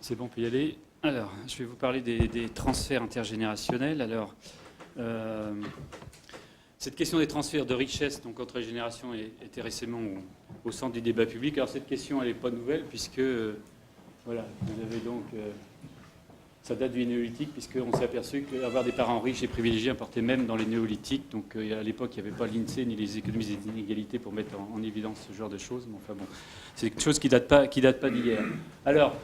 C'est bon, on peut y aller. Alors, je vais vous parler des transferts intergénérationnels. Alors, cette question des transferts de richesse donc, entre les générations était récemment au centre du débat public. Alors, cette question, elle n'est pas nouvelle, puisque, voilà, vous avez donc... ça date du néolithique, puisqu'on s'est aperçu qu'avoir des parents riches et privilégiés importait même dans les néolithiques. Donc, à l'époque, il n'y avait pas l'INSEE ni les économies des inégalités pour mettre en évidence ce genre de choses. Mais enfin, bon, c'est quelque chose qui date pas d'hier. Alors...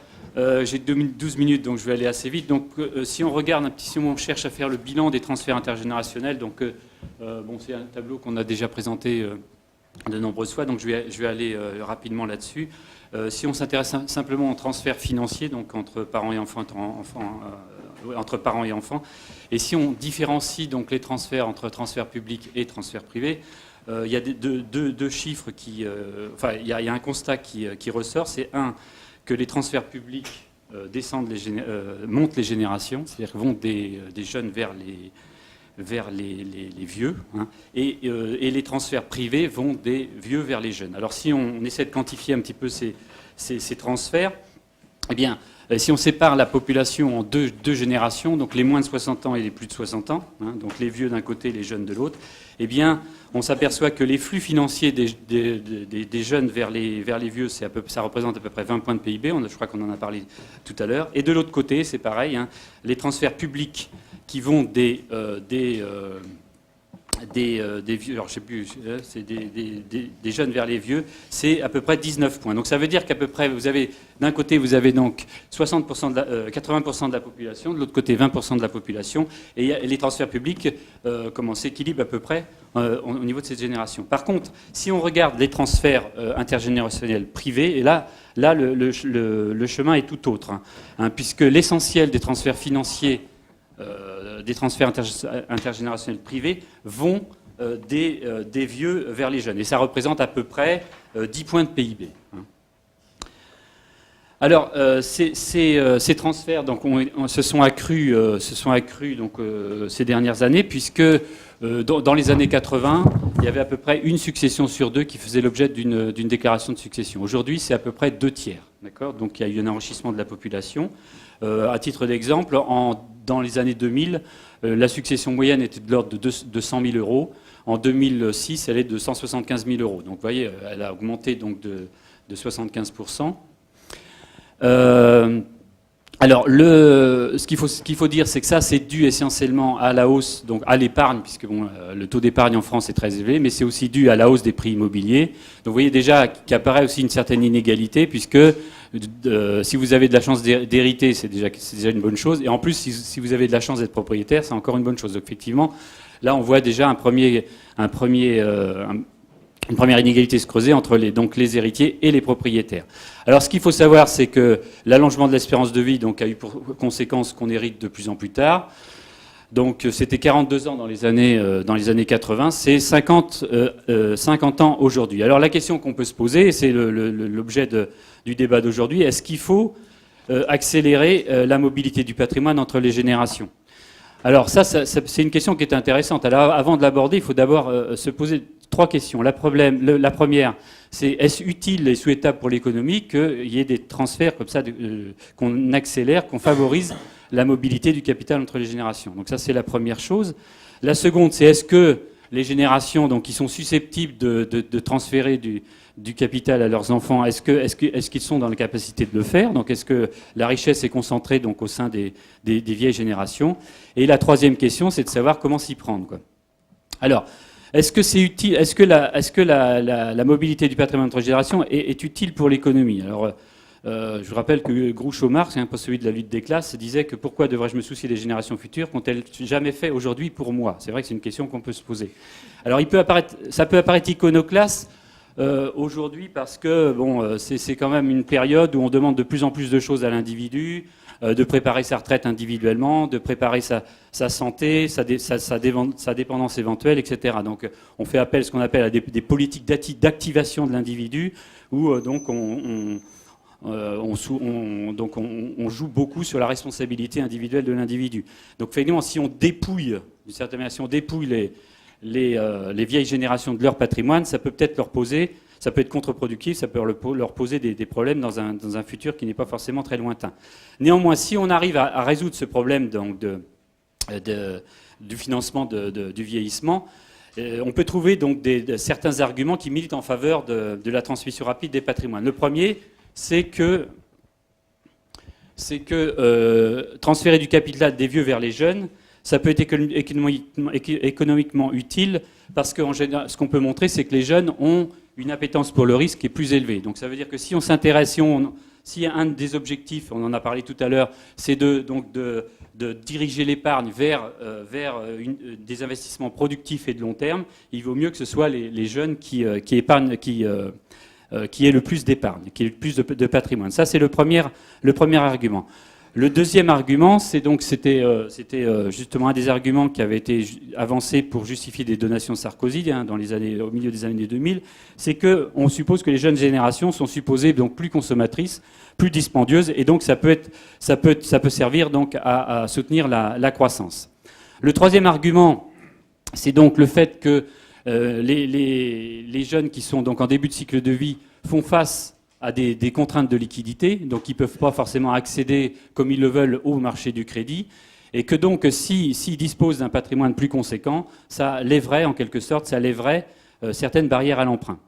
j'ai 12 minutes, donc je vais aller assez vite. Donc, si on cherche à faire le bilan des transferts intergénérationnels, donc, bon, c'est un tableau qu'on a déjà présenté de nombreuses fois, donc je vais aller rapidement là-dessus. Si on s'intéresse simplement aux transferts financiers, donc entre parents et enfants, entre parents et enfants, et si on différencie donc les transferts entre transferts publics et transferts privés, il y a deux chiffres qui, enfin, il y a un constat qui ressort, c'est que les transferts publics montent les générations, c'est-à-dire vont des jeunes vers les vieux, hein, et les transferts privés vont des vieux vers les jeunes. Alors si on essaie de quantifier un petit peu ces transferts, eh bien, si on sépare la population en deux générations, donc les moins de 60 ans et les plus de 60 ans, hein, donc les vieux d'un côté, les jeunes de l'autre, eh bien, on s'aperçoit que les flux financiers des jeunes vers les vieux, ça représente à peu près 20 points de PIB, je crois qu'on en a parlé tout à l'heure. Et de l'autre côté, c'est pareil, hein, les transferts publics qui vont des vieux, alors je sais plus, c'est des jeunes vers les vieux, c'est à peu près 19 points. Donc ça veut dire qu'à peu près, d'un côté, vous avez donc 80% de la population, de l'autre côté, 20% de la population, et les transferts publics s'équilibrent à peu près au niveau de cette génération. Par contre, si on regarde les transferts intergénérationnels privés, et là le chemin est tout autre, hein, puisque l'essentiel des transferts financiers des transferts intergénérationnels privés vont des vieux vers les jeunes. Et ça représente à peu près 10 points de PIB. Alors, ces transferts donc, se sont accrus donc, ces dernières années, puisque dans les années 80, il y avait à peu près une succession sur deux qui faisait l'objet d'une déclaration de succession. Aujourd'hui, c'est à peu près 2 tiers. D'accord ? Donc, il y a eu un enrichissement de la population. À titre d'exemple, dans les années 2000, la succession moyenne était de l'ordre de 100 000 euros. En 2006, elle est de 175 000 euros. Donc, vous voyez, elle a augmenté donc, de 75%. Alors, ce qu'il faut dire, c'est que ça, c'est dû essentiellement à la hausse, donc à l'épargne, puisque bon, le taux d'épargne en France est très élevé, mais c'est aussi dû à la hausse des prix immobiliers. Donc, vous voyez déjà qu'apparaît aussi une certaine inégalité, puisque si vous avez de la chance d'hériter, c'est déjà une bonne chose. Et en plus, si vous avez de la chance d'être propriétaire, c'est encore une bonne chose. Donc, effectivement, là, on voit déjà une première inégalité se creuser entre les héritiers et les propriétaires. Alors, ce qu'il faut savoir, c'est que l'allongement de l'espérance de vie donc, a eu pour conséquence qu'on hérite de plus en plus tard. Donc, c'était 42 ans dans les années 80, c'est 50 ans aujourd'hui. Alors, la question qu'on peut se poser, et c'est l'objet du débat d'aujourd'hui, est-ce qu'il faut accélérer la mobilité du patrimoine entre les générations ? Alors, ça, c'est une question qui est intéressante. Alors, avant de l'aborder, il faut d'abord se poser 3 questions. La première, c'est est-ce utile et souhaitable pour l'économie qu'il y ait des transferts comme ça, qu'on accélère, qu'on favorise la mobilité du capital entre les générations. Donc ça, c'est la première chose. La seconde, c'est est-ce que les générations donc, qui sont susceptibles de transférer du capital à leurs enfants, est-ce qu'ils sont dans la capacité de le faire ? Donc est-ce que la richesse est concentrée donc, au sein des vieilles générations ? Et la troisième question, c'est de savoir comment s'y prendre, quoi. Alors, est-ce que c'est utile ? Est-ce que la mobilité du patrimoine entre générations est utile pour l'économie ? Alors, je vous rappelle que Groucho Marx, pas celui de la lutte des classes, disait que pourquoi devrais-je me soucier des générations futures qu'ont-elles jamais fait aujourd'hui pour moi ? C'est vrai que c'est une question qu'on peut se poser. Alors, ça peut apparaître iconoclaste aujourd'hui parce que bon, c'est quand même une période où on demande de plus en plus de choses à l'individu. de préparer sa retraite individuellement, de préparer sa santé, sa dépendance éventuelle, etc. Donc on fait appel à ce qu'on appelle à des politiques d'activation de l'individu, où donc on joue beaucoup sur la responsabilité individuelle de l'individu. Donc effectivement, si on dépouille, d'une certaine manière, si on dépouille les vieilles générations de leur patrimoine, ça peut peut-être ça peut être contre-productif, ça peut leur poser des problèmes dans un futur qui n'est pas forcément très lointain. Néanmoins, si on arrive à résoudre ce problème donc, du financement du vieillissement, on peut trouver donc certains arguments qui militent en faveur de la transmission rapide des patrimoines. Le premier, c'est que transférer du capital des vieux vers les jeunes, ça peut être économiquement utile, parce que ce qu'on peut montrer, c'est que les jeunes ont une appétence pour le risque qui est plus élevée. Donc ça veut dire que si on s'intéresse, si un des objectifs, on en a parlé tout à l'heure, c'est de diriger l'épargne vers des investissements productifs et de long terme, il vaut mieux que ce soit les jeunes qui épargnent, qui aient le plus d'épargne, qui aient le plus de patrimoine. Ça, c'est le premier argument. Le deuxième argument, c'était justement un des arguments qui avait été avancé pour justifier des donations de Sarkozy au milieu des années 2000, c'est qu'on suppose que les jeunes générations sont supposées donc plus consommatrices, plus dispendieuses, et donc ça peut servir donc à soutenir la croissance. Le troisième argument, c'est donc le fait que les jeunes qui sont donc en début de cycle de vie font face à des contraintes de liquidité, donc ils ne peuvent pas forcément accéder comme ils le veulent au marché du crédit, et que donc s'ils disposent d'un patrimoine plus conséquent, ça lèverait en quelque sorte, certaines barrières à l'emprunt.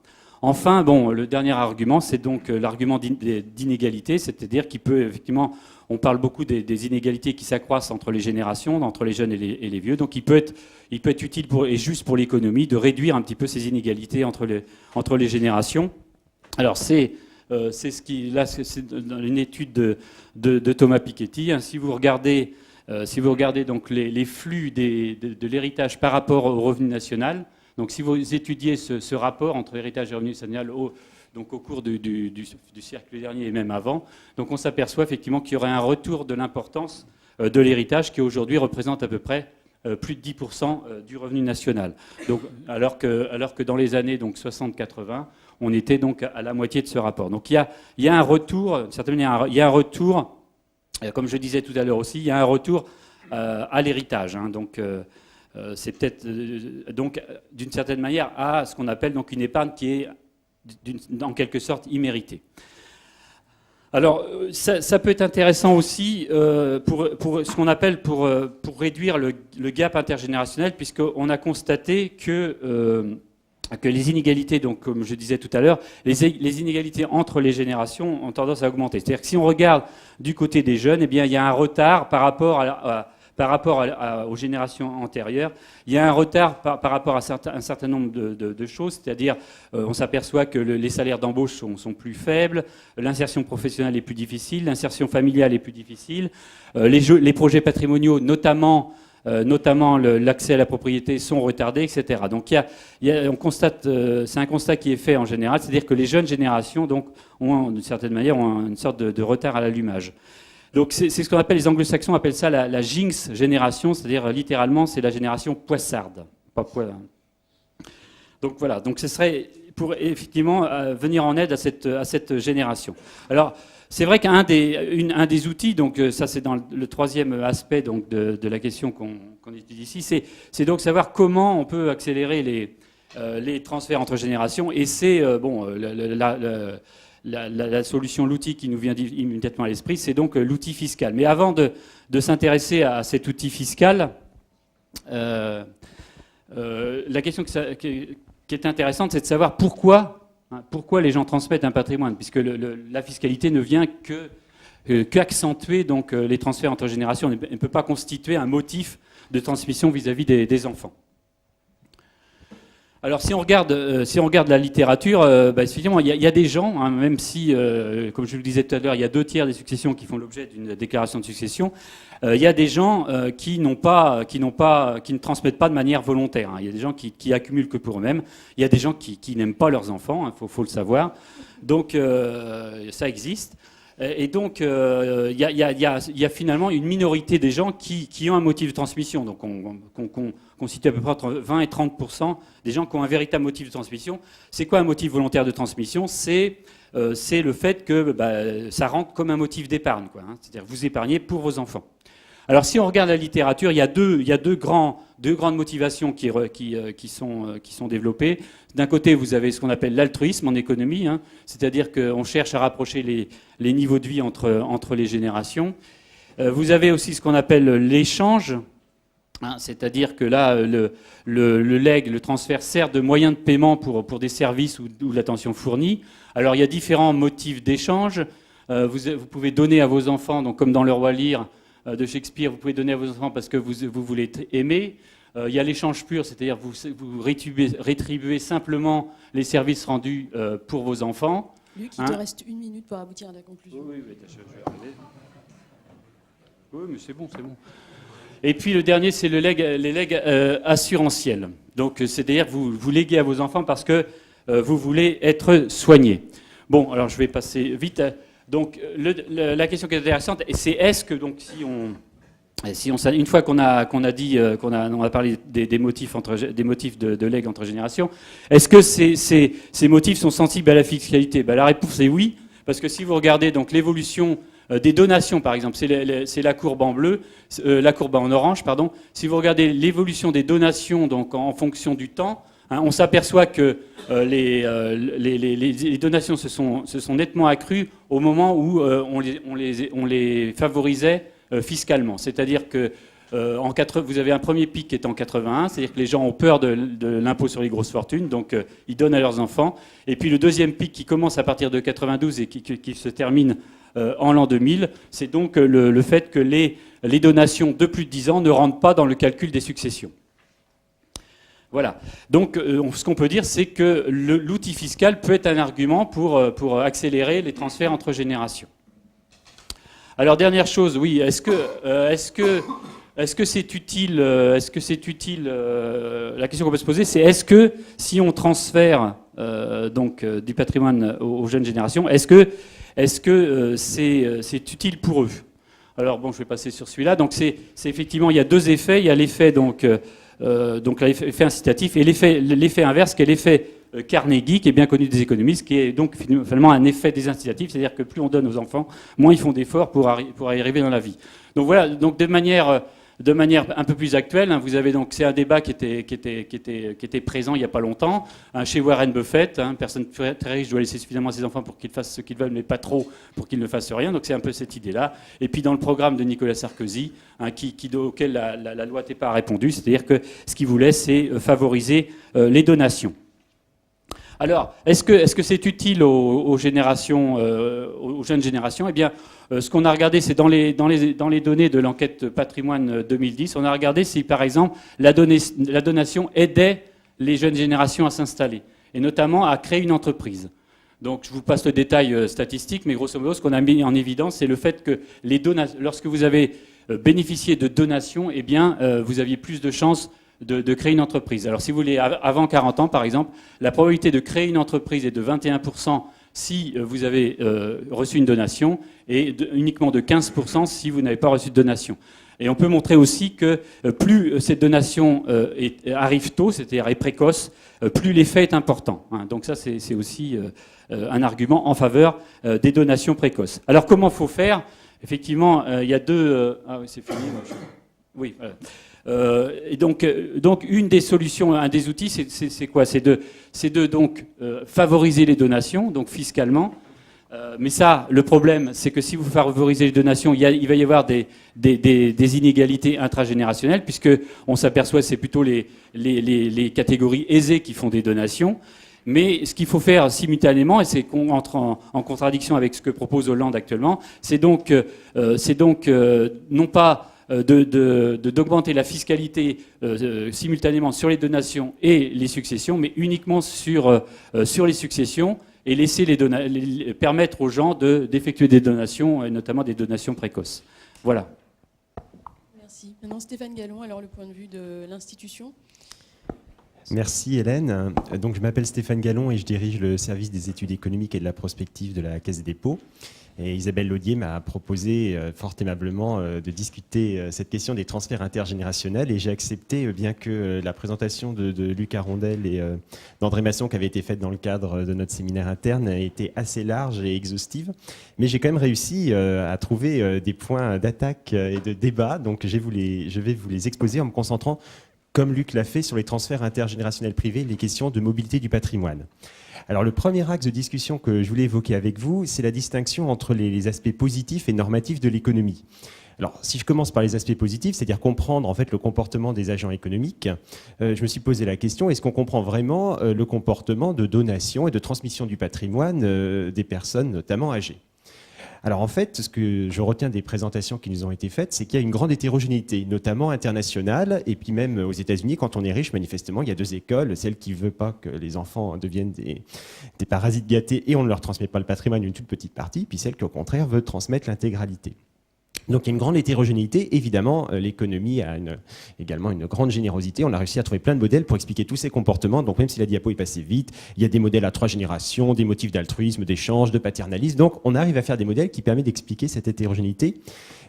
Enfin, le dernier argument, c'est donc l'argument d'inégalité, c'est-à-dire qu'il peut effectivement, on parle beaucoup des inégalités qui s'accroissent entre les générations, entre les jeunes et les vieux, donc il peut être utile et juste pour l'économie de réduire un petit peu ces inégalités entre les générations. Alors c'est dans une étude de Thomas Piketty. Si vous regardez donc les flux de l'héritage par rapport au revenu national, donc si vous étudiez ce rapport entre héritage et revenu national au cours du siècle dernier et même avant, donc on s'aperçoit effectivement qu'il y aurait un retour de l'importance de l'héritage qui aujourd'hui représente à peu près plus de 10% du revenu national. Donc, alors que dans les années 60-80, on était donc à la moitié de ce rapport. Donc il y a un retour, d'une certaine manière, il y a un retour, comme je disais tout à l'heure aussi, il y a un retour à l'héritage. Donc c'est peut-être donc d'une certaine manière à ce qu'on appelle donc une épargne qui est en quelque sorte imméritée. Alors, ça peut être intéressant aussi pour ce qu'on appelle pour réduire le gap intergénérationnel, puisqu'on a constaté que les inégalités, donc comme je disais tout à l'heure, les inégalités entre les générations ont tendance à augmenter. C'est-à-dire que si on regarde du côté des jeunes, eh bien, il y a un retard par rapport aux générations antérieures. Il y a un retard par rapport à un certain nombre de choses, c'est-à-dire on s'aperçoit que les salaires d'embauche sont plus faibles, l'insertion professionnelle est plus difficile, l'insertion familiale est plus difficile, les projets patrimoniaux, notamment l'accès à la propriété, sont retardés, etc. Donc on constate, c'est un constat qui est fait en général, c'est-à-dire que les jeunes générations donc, d'une certaine manière, ont une sorte de retard à l'allumage. Donc c'est ce qu'on appelle, les anglo-saxons appellent ça la Jinx génération, c'est-à-dire littéralement c'est la génération poissarde. Donc voilà, donc ce serait pour effectivement venir en aide à cette génération. Alors c'est vrai qu'un des outils, donc ça c'est dans le troisième aspect donc, de la question qu'on étudie ici, c'est donc savoir comment on peut accélérer les transferts entre générations, et c'est la solution, l'outil qui nous vient immédiatement à l'esprit, c'est donc l'outil fiscal. Mais avant de s'intéresser à cet outil fiscal, la question qui est intéressante, c'est de savoir pourquoi les gens transmettent un patrimoine, puisque la fiscalité ne vient qu'accentuer donc les transferts entre générations. Elle ne peut pas constituer un motif de transmission vis-à-vis des enfants. Alors si on regarde la littérature, effectivement il y a des gens, même si, comme je le disais tout à l'heure, il y a 2/3 des successions qui font l'objet d'une déclaration de succession, il y a des gens qui ne transmettent pas de manière volontaire. Il y a des gens qui accumulent que pour eux-mêmes. Il y a des gens qui n'aiment pas leurs enfants, faut le savoir. Donc ça existe. Et donc, il y a finalement une minorité des gens qui ont un motif de transmission. Donc, qu'on situe à peu près entre 20 et 30% des gens qui ont un véritable motif de transmission. C'est quoi un motif volontaire de transmission? C'est le fait que ça rentre comme un motif d'épargne, quoi, hein. C'est-à-dire vous épargnez pour vos enfants. Alors, si on regarde la littérature, il y a deux grandes motivations qui sont développées. D'un côté, vous avez ce qu'on appelle l'altruisme en économie, hein, c'est-à-dire qu'on cherche à rapprocher les niveaux de vie entre les générations. Vous avez aussi ce qu'on appelle l'échange, hein, c'est-à-dire que là, le legs, le transfert sert de moyen de paiement pour des services ou l'attention fournie. Alors, il y a différents motifs d'échange. Vous pouvez donner à vos enfants, donc comme dans Le Roi Lear de Shakespeare, vous pouvez donner à vos enfants parce que vous voulez aimer. Il y a l'échange pur, c'est-à-dire vous rétribuez simplement les services rendus pour vos enfants. Luc, il te reste 1 minute pour aboutir à la conclusion. Oui, je vais arriver. Oui, mais c'est bon. Et puis le dernier, c'est les legs assurantiels. Donc, c'est-à-dire vous léguez à vos enfants parce que vous voulez être soigné. Bon, alors je vais passer vite. Donc, la question qui est intéressante, c'est est-ce que, donc, une fois qu'on a parlé des motifs de legs entre générations, est-ce que ces motifs sont sensibles à la fiscalité? La réponse est oui, parce que si vous regardez donc l'évolution des donations, par exemple, c'est la courbe en bleu, la courbe en orange, pardon. Si vous regardez l'évolution des donations donc en fonction du temps, hein, on s'aperçoit que les donations se sont nettement accrues au moment où on les favorisait fiscalement. C'est-à-dire que vous avez un premier pic qui est en 81, c'est-à-dire que les gens ont peur de l'impôt sur les grosses fortunes, donc ils donnent à leurs enfants. Et puis le deuxième pic qui commence à partir de 92 et qui se termine en l'an 2000, c'est donc le fait que les donations de plus de 10 ans ne rentrent pas dans le calcul des successions. Voilà. Donc, ce qu'on peut dire, c'est que l'outil fiscal peut être un argument pour accélérer les transferts entre générations. Alors, dernière chose, oui, est-ce que c'est utile la question qu'on peut se poser, c'est est-ce que si on transfère du patrimoine aux jeunes générations, est-ce que c'est utile pour eux? Alors, bon, je vais passer sur celui-là. Donc, c'est effectivement, il y a deux effets. Il y a l'effet l'effet incitatif et l'effet inverse qui est l'effet Carnegie, qui est bien connu des économistes, qui est donc finalement un effet désincitatif, c'est-à-dire que plus on donne aux enfants, moins ils font d'efforts pour y arriver dans la vie. Donc voilà, donc de manière un peu plus actuelle, hein, vous avez donc, c'est un débat qui était présent il n'y a pas longtemps, hein, chez Warren Buffett, hein, personne très riche doit laisser suffisamment à ses enfants pour qu'ils fassent ce qu'ils veulent, mais pas trop pour qu'ils ne fassent rien, donc c'est un peu cette idée-là. Et puis dans le programme de Nicolas Sarkozy, hein, auquel la loi TEPA a répondu, c'est-à-dire que ce qu'il voulait, c'est favoriser les donations. Alors, est-ce que c'est utile aux jeunes générations? Eh bien, ce qu'on a regardé, c'est dans les données de l'enquête patrimoine 2010, on a regardé si, par exemple, la donation aidait les jeunes générations à s'installer, et notamment à créer une entreprise. Donc, je vous passe le détail statistique, mais grosso modo, ce qu'on a mis en évidence, c'est le fait que lorsque vous avez bénéficié de donations, eh bien, vous aviez plus de chances de créer une entreprise. Alors si vous voulez, avant 40 ans par exemple, la probabilité de créer une entreprise est de 21% si vous avez reçu une donation et uniquement de 15% si vous n'avez pas reçu de donation. Et on peut montrer aussi que plus cette donation arrive tôt, c'est-à-dire est précoce, plus l'effet est important, hein. Donc ça c'est aussi un argument en faveur des donations précoces. Alors comment faut faire? Effectivement, il y a deux... ah oui, c'est fini. Oui, voilà. Et donc une des solutions, un des outils, c'est quoi? C'est de donc favoriser les donations, donc fiscalement. Mais ça, le problème, c'est que si vous favorisez les donations, il va y avoir des inégalités intragénérationnelles, puisque on s'aperçoit que c'est plutôt les catégories aisées qui font des donations. Mais ce qu'il faut faire simultanément, et c'est qu'on entre en contradiction avec ce que propose Hollande actuellement, c'est donc non pas d'augmenter la fiscalité simultanément sur les donations et les successions, mais uniquement sur les successions, et laisser permettre aux gens d'effectuer des donations, et notamment des donations précoces. Voilà. Merci. Maintenant, Stéphane Gallon, alors le point de vue de l'institution. Merci Hélène. Donc, je m'appelle Stéphane Gallon et je dirige le service des études économiques et de la prospective de la Caisse des dépôts. Et Isabelle Laudier m'a proposé fort aimablement de discuter cette question des transferts intergénérationnels et j'ai accepté, bien que la présentation de Luc Arondel et d'André Masson qui avait été faite dans le cadre de notre séminaire interne était assez large et exhaustive, mais j'ai quand même réussi à trouver des points d'attaque et de débat, donc je vais vous les exposer en me concentrant, comme Luc l'a fait, sur les transferts intergénérationnels privés, les questions de mobilité du patrimoine. Alors, le premier axe de discussion que je voulais évoquer avec vous, c'est la distinction entre les aspects positifs et normatifs de l'économie. Alors, si je commence par les aspects positifs, c'est-à-dire comprendre en fait le comportement des agents économiques, je me suis posé la question, est-ce qu'on comprend vraiment le comportement de donation et de transmission du patrimoine des personnes, notamment âgées ? Alors en fait, ce que je retiens des présentations qui nous ont été faites, c'est qu'il y a une grande hétérogénéité, notamment internationale, et puis même aux États-Unis, quand on est riche, manifestement, il y a deux écoles, celle qui ne veut pas que les enfants deviennent des parasites gâtés et on ne leur transmet pas le patrimoine, une toute petite partie, puis celle qui au contraire veut transmettre l'intégralité. Donc il y a une grande hétérogénéité. Évidemment, l'économie a également une grande générosité. On a réussi à trouver plein de modèles pour expliquer tous ces comportements. Donc même si la diapo est passée vite, il y a des modèles à 3 générations, des motifs d'altruisme, d'échange, de paternalisme. Donc on arrive à faire des modèles qui permettent d'expliquer cette hétérogénéité.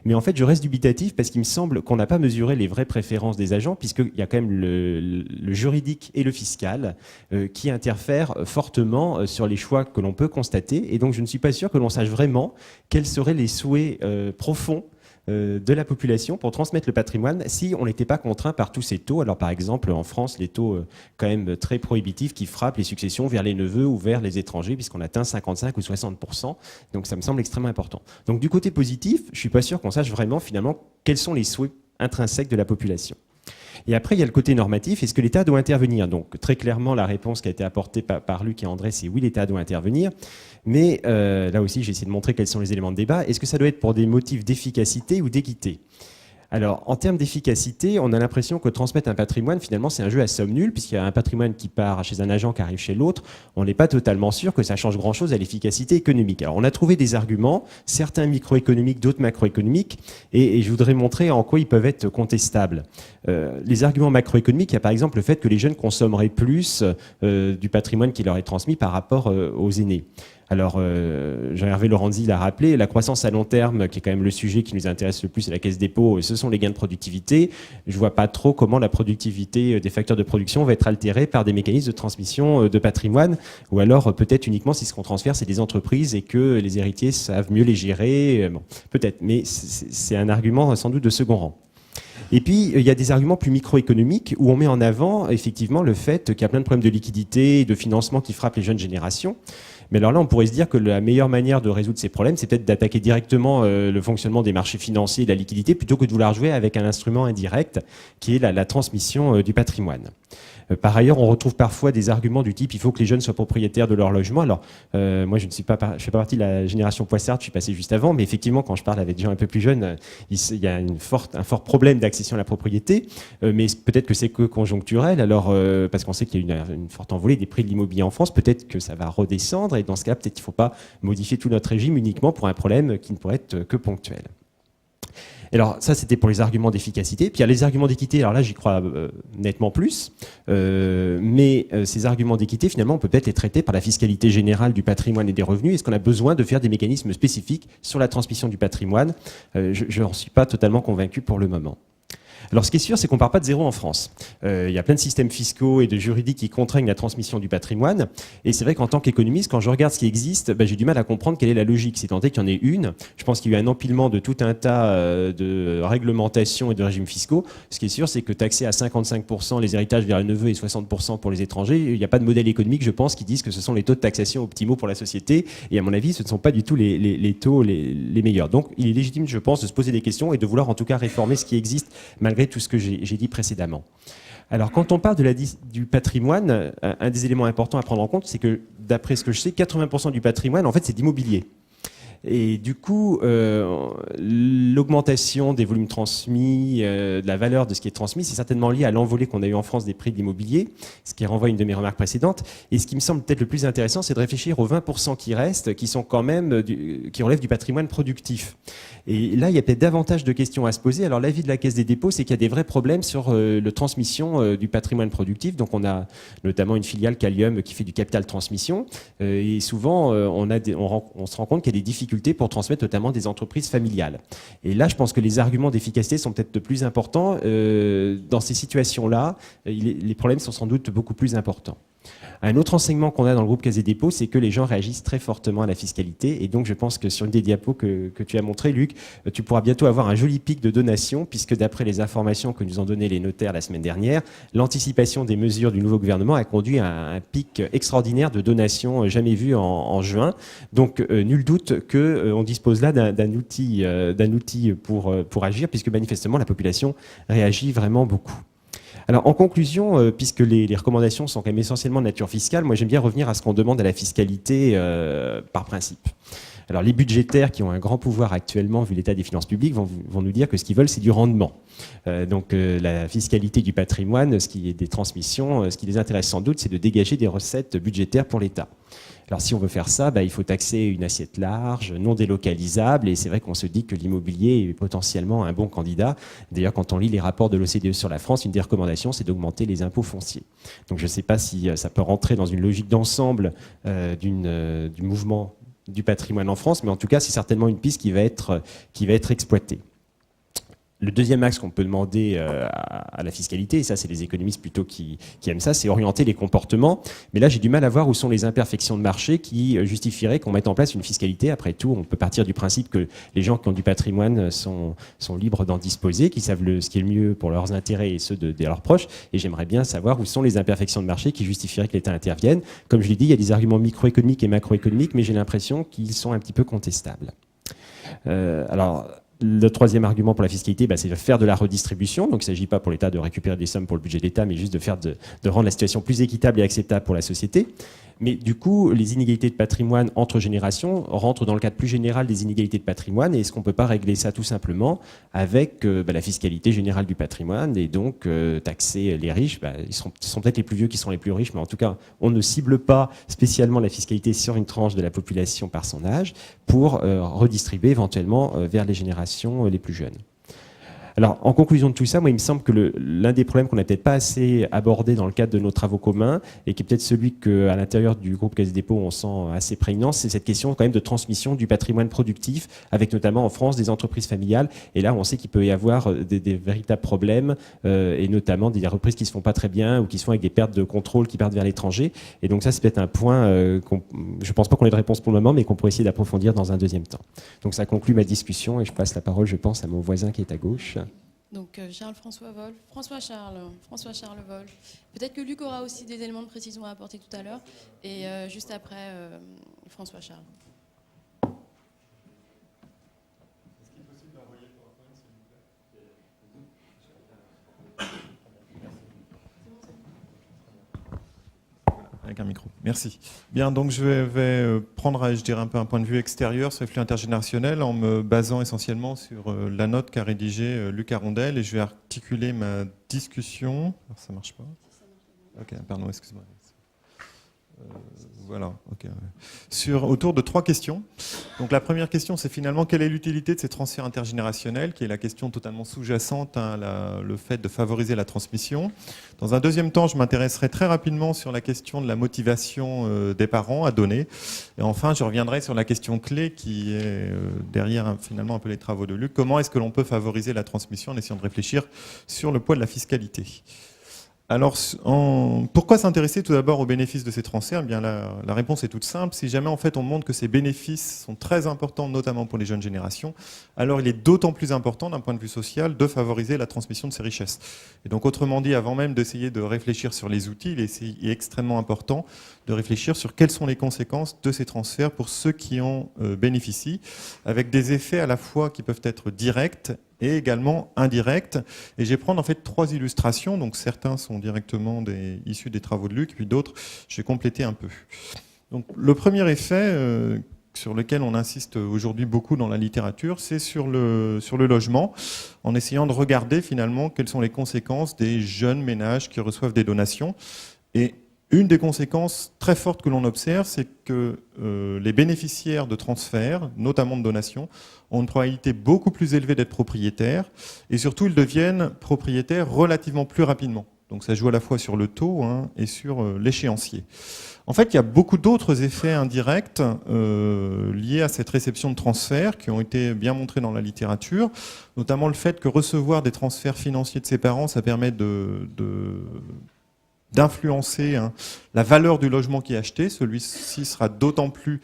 Mais en fait, je reste dubitatif parce qu'il me semble qu'on n'a pas mesuré les vraies préférences des agents, puisqu'il y a quand même le juridique et le fiscal qui interfèrent fortement sur les choix que l'on peut constater. Et donc je ne suis pas sûr que l'on sache vraiment quels seraient les souhaits profonds de la population pour transmettre le patrimoine si on n'était pas contraint par tous ces taux. Alors par exemple en France, les taux quand même très prohibitifs qui frappent les successions vers les neveux ou vers les étrangers puisqu'on atteint 55 ou 60%. Donc ça me semble extrêmement important. Donc du côté positif, je ne suis pas sûr qu'on sache vraiment finalement quels sont les souhaits intrinsèques de la population. Et après, il y a le côté normatif. Est-ce que l'État doit intervenir ? Donc, très clairement, la réponse qui a été apportée par Luc et André, c'est oui, l'État doit intervenir. Mais là aussi, j'ai essayé de montrer quels sont les éléments de débat. Est-ce que ça doit être pour des motifs d'efficacité ou d'équité ? Alors, en termes d'efficacité, on a l'impression que transmettre un patrimoine, finalement, c'est un jeu à somme nulle, puisqu'il y a un patrimoine qui part chez un agent qui arrive chez l'autre. On n'est pas totalement sûr que ça change grand-chose à l'efficacité économique. Alors, on a trouvé des arguments, certains microéconomiques, d'autres macroéconomiques, et je voudrais montrer en quoi ils peuvent être contestables. Les arguments macroéconomiques, il y a par exemple le fait que les jeunes consommeraient plus du patrimoine qui leur est transmis par rapport aux aînés. Alors, Jean-Hervé Lorenzi l'a rappelé, la croissance à long terme, qui est quand même le sujet qui nous intéresse le plus à la Caisse des dépôts, ce sont les gains de productivité. Je ne vois pas trop comment la productivité des facteurs de production va être altérée par des mécanismes de transmission de patrimoine, ou alors peut-être uniquement si ce qu'on transfère, c'est des entreprises et que les héritiers savent mieux les gérer. Bon, peut-être, mais c'est un argument sans doute de second rang. Et puis, il y a des arguments plus microéconomiques où on met en avant effectivement le fait qu'il y a plein de problèmes de liquidité et de financement qui frappent les jeunes générations. Mais alors là, on pourrait se dire que la meilleure manière de résoudre ces problèmes, c'est peut-être d'attaquer directement le fonctionnement des marchés financiers et de la liquidité plutôt que de vouloir jouer avec un instrument indirect qui est la transmission du patrimoine. Par ailleurs, on retrouve parfois des arguments du type il faut que les jeunes soient propriétaires de leur logement. Alors, moi, je fais pas partie de la génération Poissard, je suis passé juste avant, mais effectivement, quand je parle avec des gens un peu plus jeunes, il y a un fort problème d'accession à la propriété, mais peut-être que c'est que conjoncturel. Alors, parce qu'on sait qu'il y a une forte envolée des prix de l'immobilier en France, peut-être que ça va redescendre, et dans ce cas, peut-être qu'il ne faut pas modifier tout notre régime uniquement pour un problème qui ne pourrait être que ponctuel. Alors ça, c'était pour les arguments d'efficacité. Puis il y a les arguments d'équité. Alors là, j'y crois nettement plus. Mais ces arguments d'équité, finalement, on peut peut-être les traiter par la fiscalité générale du patrimoine et des revenus. Est-ce qu'on a besoin de faire des mécanismes spécifiques sur la transmission du patrimoine ? Je n'en suis pas totalement convaincu pour le moment. Alors ce qui est sûr, c'est qu'on ne part pas de zéro en France. Il y a plein de systèmes fiscaux et de juridiques qui contraignent la transmission du patrimoine. Et c'est vrai qu'en tant qu'économiste, quand je regarde ce qui existe, j'ai du mal à comprendre quelle est la logique. C'est tant est qu'il y en ait une. Je pense qu'il y a eu un empilement de tout un tas de réglementations et de régimes fiscaux. Ce qui est sûr, c'est que taxer à 55% les héritages vers les neveux et 60% pour les étrangers, il n'y a pas de modèle économique, je pense, qui disent que ce sont les taux de taxation optimaux pour la société. Et à mon avis, ce ne sont pas du tout les taux les meilleurs. Donc il est légitime, je pense, de se poser des questions et de vouloir en tout cas réformer ce qui existe malgré tout ce que j'ai dit précédemment. Alors, quand on parle du patrimoine, un des éléments importants à prendre en compte, c'est que, d'après ce que je sais, 80% du patrimoine, en fait, c'est d'immobilier. Et du coup, l'augmentation des volumes transmis, de la valeur de ce qui est transmis, c'est certainement lié à l'envolée qu'on a eu en France des prix de l'immobilier, ce qui renvoie à une de mes remarques précédentes. Et ce qui me semble peut-être le plus intéressant, c'est de réfléchir aux 20% qui restent, qui sont quand même qui relèvent du patrimoine productif. Et là, il y a peut-être davantage de questions à se poser. Alors, l'avis de la Caisse des dépôts, c'est qu'il y a des vrais problèmes sur la transmission du patrimoine productif. Donc, on a notamment une filiale Calium qui fait du capital transmission. Et souvent, on se rend compte qu'il y a des difficultés pour transmettre notamment des entreprises familiales. Et là, je pense que les arguments d'efficacité sont peut-être plus importants. Dans ces situations-là, les problèmes sont sans doute beaucoup plus importants. Un autre enseignement qu'on a dans le groupe Caisse des dépôts, c'est que les gens réagissent très fortement à la fiscalité. Et donc, je pense que sur une des diapos que tu as montré, Luc, tu pourras bientôt avoir un joli pic de donations, puisque d'après les informations que nous ont données les notaires la semaine dernière, l'anticipation des mesures du nouveau gouvernement a conduit à un pic extraordinaire de donations jamais vu en juin. Donc, nul doute qu'on dispose là d'un outil pour agir, puisque manifestement, la population réagit vraiment beaucoup. Alors, en conclusion, puisque les recommandations sont quand même essentiellement de nature fiscale, moi j'aime bien revenir à ce qu'on demande à la fiscalité par principe. Alors, les budgétaires qui ont un grand pouvoir actuellement, vu l'état des finances publiques, vont nous dire que ce qu'ils veulent, c'est du rendement. La fiscalité du patrimoine, ce qui est des transmissions, ce qui les intéresse sans doute, c'est de dégager des recettes budgétaires pour l'État. Alors, si on veut faire ça, il faut taxer une assiette large, non délocalisable, et c'est vrai qu'on se dit que l'immobilier est potentiellement un bon candidat. D'ailleurs, quand on lit les rapports de l'OCDE sur la France, une des recommandations, c'est d'augmenter les impôts fonciers. Donc, je ne sais pas si ça peut rentrer dans une logique d'ensemble du mouvement du patrimoine en France, mais en tout cas, c'est certainement une piste qui va être exploitée. Le deuxième axe qu'on peut demander à la fiscalité, et ça c'est les économistes plutôt qui aiment ça, c'est orienter les comportements. Mais là j'ai du mal à voir où sont les imperfections de marché qui justifieraient qu'on mette en place une fiscalité. Après tout, on peut partir du principe que les gens qui ont du patrimoine sont libres d'en disposer, qui savent ce qui est le mieux pour leurs intérêts et ceux de leurs proches. Et j'aimerais bien savoir où sont les imperfections de marché qui justifieraient que l'État intervienne. Comme je l'ai dit, il y a des arguments microéconomiques et macroéconomiques, mais j'ai l'impression qu'ils sont un petit peu contestables. Le troisième argument pour la fiscalité, c'est de faire de la redistribution. Donc il ne s'agit pas pour l'État de récupérer des sommes pour le budget de l'État, mais juste de rendre la situation plus équitable et acceptable pour la société. Mais du coup, les inégalités de patrimoine entre générations rentrent dans le cadre plus général des inégalités de patrimoine. Et est-ce qu'on ne peut pas régler ça tout simplement avec la fiscalité générale du patrimoine et donc taxer les riches? Ce sont peut-être les plus vieux qui sont les plus riches, mais en tout cas, on ne cible pas spécialement la fiscalité sur une tranche de la population par son âge pour redistribuer éventuellement vers les générations les plus jeunes. Alors, en conclusion de tout ça, moi, il me semble que l'un des problèmes qu'on n'a peut-être pas assez abordé dans le cadre de nos travaux communs, et qui est peut-être celui qu'à l'intérieur du groupe Caisse des dépôts, on sent assez prégnant, c'est cette question quand même de transmission du patrimoine productif, avec notamment en France des entreprises familiales. Et là, on sait qu'il peut y avoir des véritables problèmes, et notamment des reprises qui ne se font pas très bien, ou qui se font avec des pertes de contrôle qui partent vers l'étranger. Et donc ça, c'est peut-être un point je ne pense pas qu'on ait de réponse pour le moment, mais qu'on pourrait essayer d'approfondir dans un deuxième temps. Donc ça conclut ma discussion, et je passe la parole, je pense, à mon voisin qui est à gauche. Donc Charles-François Wolf, François-Charles Wolf. Peut-être que Luc aura aussi des éléments de précision à apporter tout à l'heure. Et juste après, François-Charles. Est-ce qu'il est possible d'envoyer le PowerPoint, s'il vous plaît? Avec un micro. Merci. Bien, donc je vais prendre, je dirais, un peu un point de vue extérieur sur les flux intergénérationnels en me basant essentiellement sur la note qu'a rédigée Luc Arondel, et je vais articuler ma discussion. Alors, ça marche pas. Ok, pardon, excuse-moi. Voilà, ok. Autour de 3 questions. Donc la première question, c'est finalement quelle est l'utilité de ces transferts intergénérationnels, qui est la question totalement sous-jacente à le fait de favoriser la transmission. Dans un deuxième temps, je m'intéresserai très rapidement sur la question de la motivation des parents à donner. Et enfin, je reviendrai sur la question clé qui est derrière finalement un peu les travaux de Luc. Comment est-ce que l'on peut favoriser la transmission en essayant de réfléchir sur le poids de la fiscalité ? Alors, pourquoi s'intéresser tout d'abord aux bénéfices de ces transferts ? Eh bien, la réponse est toute simple. Si jamais en fait on montre que ces bénéfices sont très importants, notamment pour les jeunes générations, alors il est d'autant plus important d'un point de vue social de favoriser la transmission de ces richesses. Et donc, autrement dit, avant même d'essayer de réfléchir sur les outils, il est extrêmement important de réfléchir sur quelles sont les conséquences de ces transferts pour ceux qui en bénéficient, avec des effets à la fois qui peuvent être directs et également indirects. Et je vais prendre en fait 3 illustrations. Donc certains sont directement issus des travaux de Luc, puis d'autres, je vais compléter un peu. Donc le premier effet sur lequel on insiste aujourd'hui beaucoup dans la littérature, c'est sur le logement, en essayant de regarder finalement quelles sont les conséquences des jeunes ménages qui reçoivent des donations. Et une des conséquences très fortes que l'on observe, c'est que les bénéficiaires de transferts, notamment de donations, ont une probabilité beaucoup plus élevée d'être propriétaires, et surtout ils deviennent propriétaires relativement plus rapidement. Donc ça joue à la fois sur le taux et sur l'échéancier. En fait, il y a beaucoup d'autres effets indirects liés à cette réception de transferts qui ont été bien montrés dans la littérature, notamment le fait que recevoir des transferts financiers de ses parents, ça permet d'influencer la valeur du logement qui est acheté. Celui-ci sera d'autant plus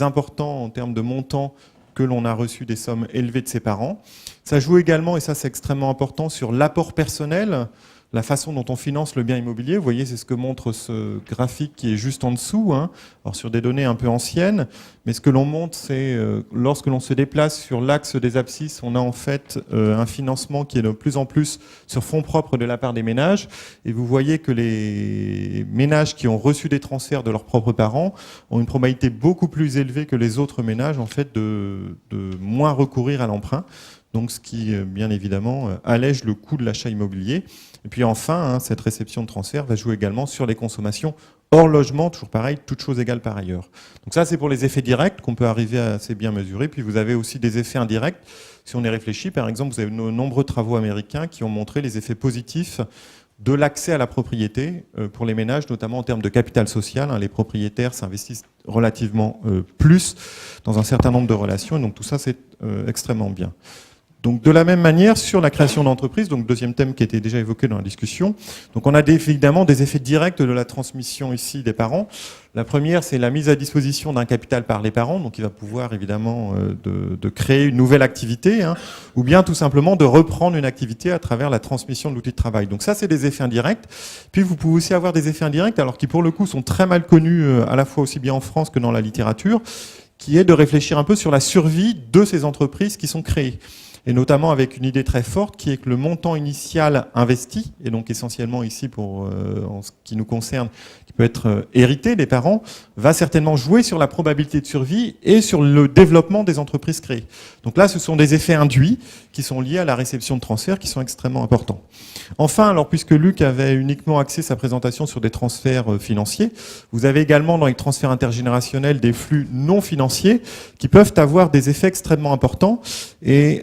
important en termes de montant que l'on a reçu des sommes élevées de ses parents. Ça joue également, et ça c'est extrêmement important, sur l'apport personnel, la façon dont on finance le bien immobilier. Vous voyez, c'est ce que montre ce graphique qui est juste en dessous, alors sur des données un peu anciennes, mais ce que l'on montre, c'est lorsque l'on se déplace sur l'axe des abscisses, on a en fait un financement qui est de plus en plus sur fonds propres de la part des ménages, et vous voyez que les ménages qui ont reçu des transferts de leurs propres parents ont une probabilité beaucoup plus élevée que les autres ménages en fait de moins recourir à l'emprunt. Donc ce qui, bien évidemment, allège le coût de l'achat immobilier. Et puis enfin, cette réception de transfert va jouer également sur les consommations hors logement, toujours pareil, toutes choses égales par ailleurs. Donc ça, c'est pour les effets directs qu'on peut arriver à assez bien mesurer. Puis vous avez aussi des effets indirects. Si on y réfléchit, par exemple, vous avez de nombreux travaux américains qui ont montré les effets positifs de l'accès à la propriété pour les ménages, notamment en termes de capital social. Les propriétaires s'investissent relativement plus dans un certain nombre de relations. Et donc tout ça, c'est extrêmement bien. Donc de la même manière, sur la création d'entreprises, donc deuxième thème qui a été déjà évoqué dans la discussion, donc on a évidemment des effets directs de la transmission ici des parents. La première, c'est la mise à disposition d'un capital par les parents, donc il va pouvoir évidemment de créer une nouvelle activité, ou bien tout simplement de reprendre une activité à travers la transmission de l'outil de travail. Donc ça, c'est des effets indirects. Puis vous pouvez aussi avoir des effets indirects, alors qui pour le coup sont très mal connus, à la fois aussi bien en France que dans la littérature, qui est de réfléchir un peu sur la survie de ces entreprises qui sont créées. Et notamment avec une idée très forte qui est que le montant initial investi, et donc essentiellement ici pour en ce qui nous concerne, qui peut être hérité des parents, va certainement jouer sur la probabilité de survie et sur le développement des entreprises créées. Donc là, ce sont des effets induits qui sont liés à la réception de transferts qui sont extrêmement importants. Enfin, alors puisque Luc avait uniquement axé sa présentation sur des transferts financiers, vous avez également dans les transferts intergénérationnels des flux non financiers qui peuvent avoir des effets extrêmement importants et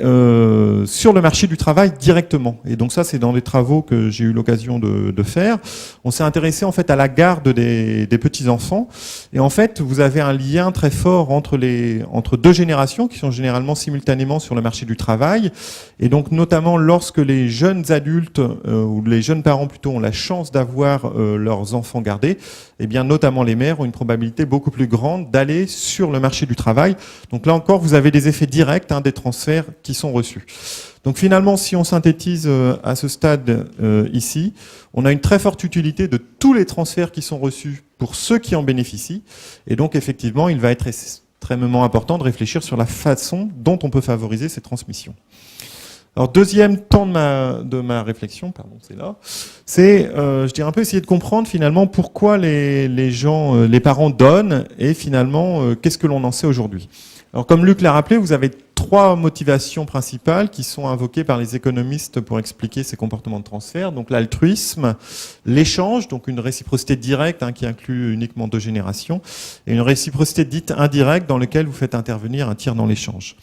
sur le marché du travail directement. Et donc ça, c'est dans les travaux que j'ai eu l'occasion de faire. On s'est intéressé en fait à la garde des petits-enfants. Et en fait, vous avez un lien très fort entre deux générations qui sont généralement simultanément sur le marché du travail. Et donc notamment lorsque les jeunes adultes ou les jeunes parents plutôt ont la chance d'avoir leurs enfants gardés, eh bien notamment les mères ont une probabilité beaucoup plus grande d'aller sur le marché du travail. Donc là encore, vous avez des effets directs des transferts qui sont reçus. Donc finalement, si on synthétise à ce stade ici, on a une très forte utilité de tous les transferts qui sont reçus pour ceux qui en bénéficient. Et donc effectivement, il va être extrêmement important de réfléchir sur la façon dont on peut favoriser ces transmissions. Alors deuxième temps de ma réflexion, pardon, c'est là, c'est, je dirais un peu essayer de comprendre finalement pourquoi les parents donnent et finalement qu'est-ce que l'on en sait aujourd'hui. Alors comme Luc l'a rappelé, vous avez trois motivations principales qui sont invoquées par les économistes pour expliquer ces comportements de transfert. Donc l'altruisme, l'échange, donc une réciprocité directe qui inclut uniquement deux générations, et une réciprocité dite indirecte dans laquelle vous faites intervenir un tiers dans l'échange.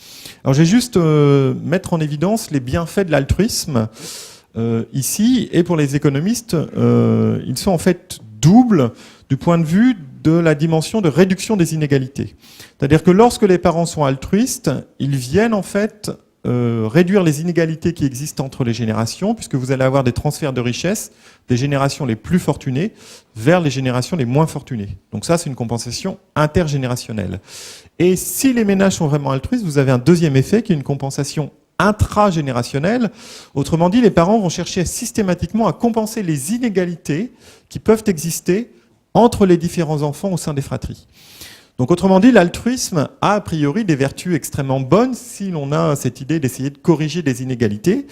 Alors je vais juste mettre en évidence les bienfaits de l'altruisme ici, et pour les économistes, ils sont en fait doubles du point de vue de la dimension de réduction des inégalités. C'est-à-dire que lorsque les parents sont altruistes, ils viennent en fait réduire les inégalités qui existent entre les générations, puisque vous allez avoir des transferts de richesse des générations les plus fortunées vers les générations les moins fortunées. Donc ça, c'est une compensation intergénérationnelle. Et si les ménages sont vraiment altruistes, vous avez un deuxième effet qui est une compensation intragénérationnelle. Autrement dit, les parents vont chercher systématiquement à compenser les inégalités qui peuvent exister entre les différents enfants au sein des fratries. Donc autrement dit, l'altruisme a priori des vertus extrêmement bonnes si l'on a cette idée d'essayer de corriger des inégalités.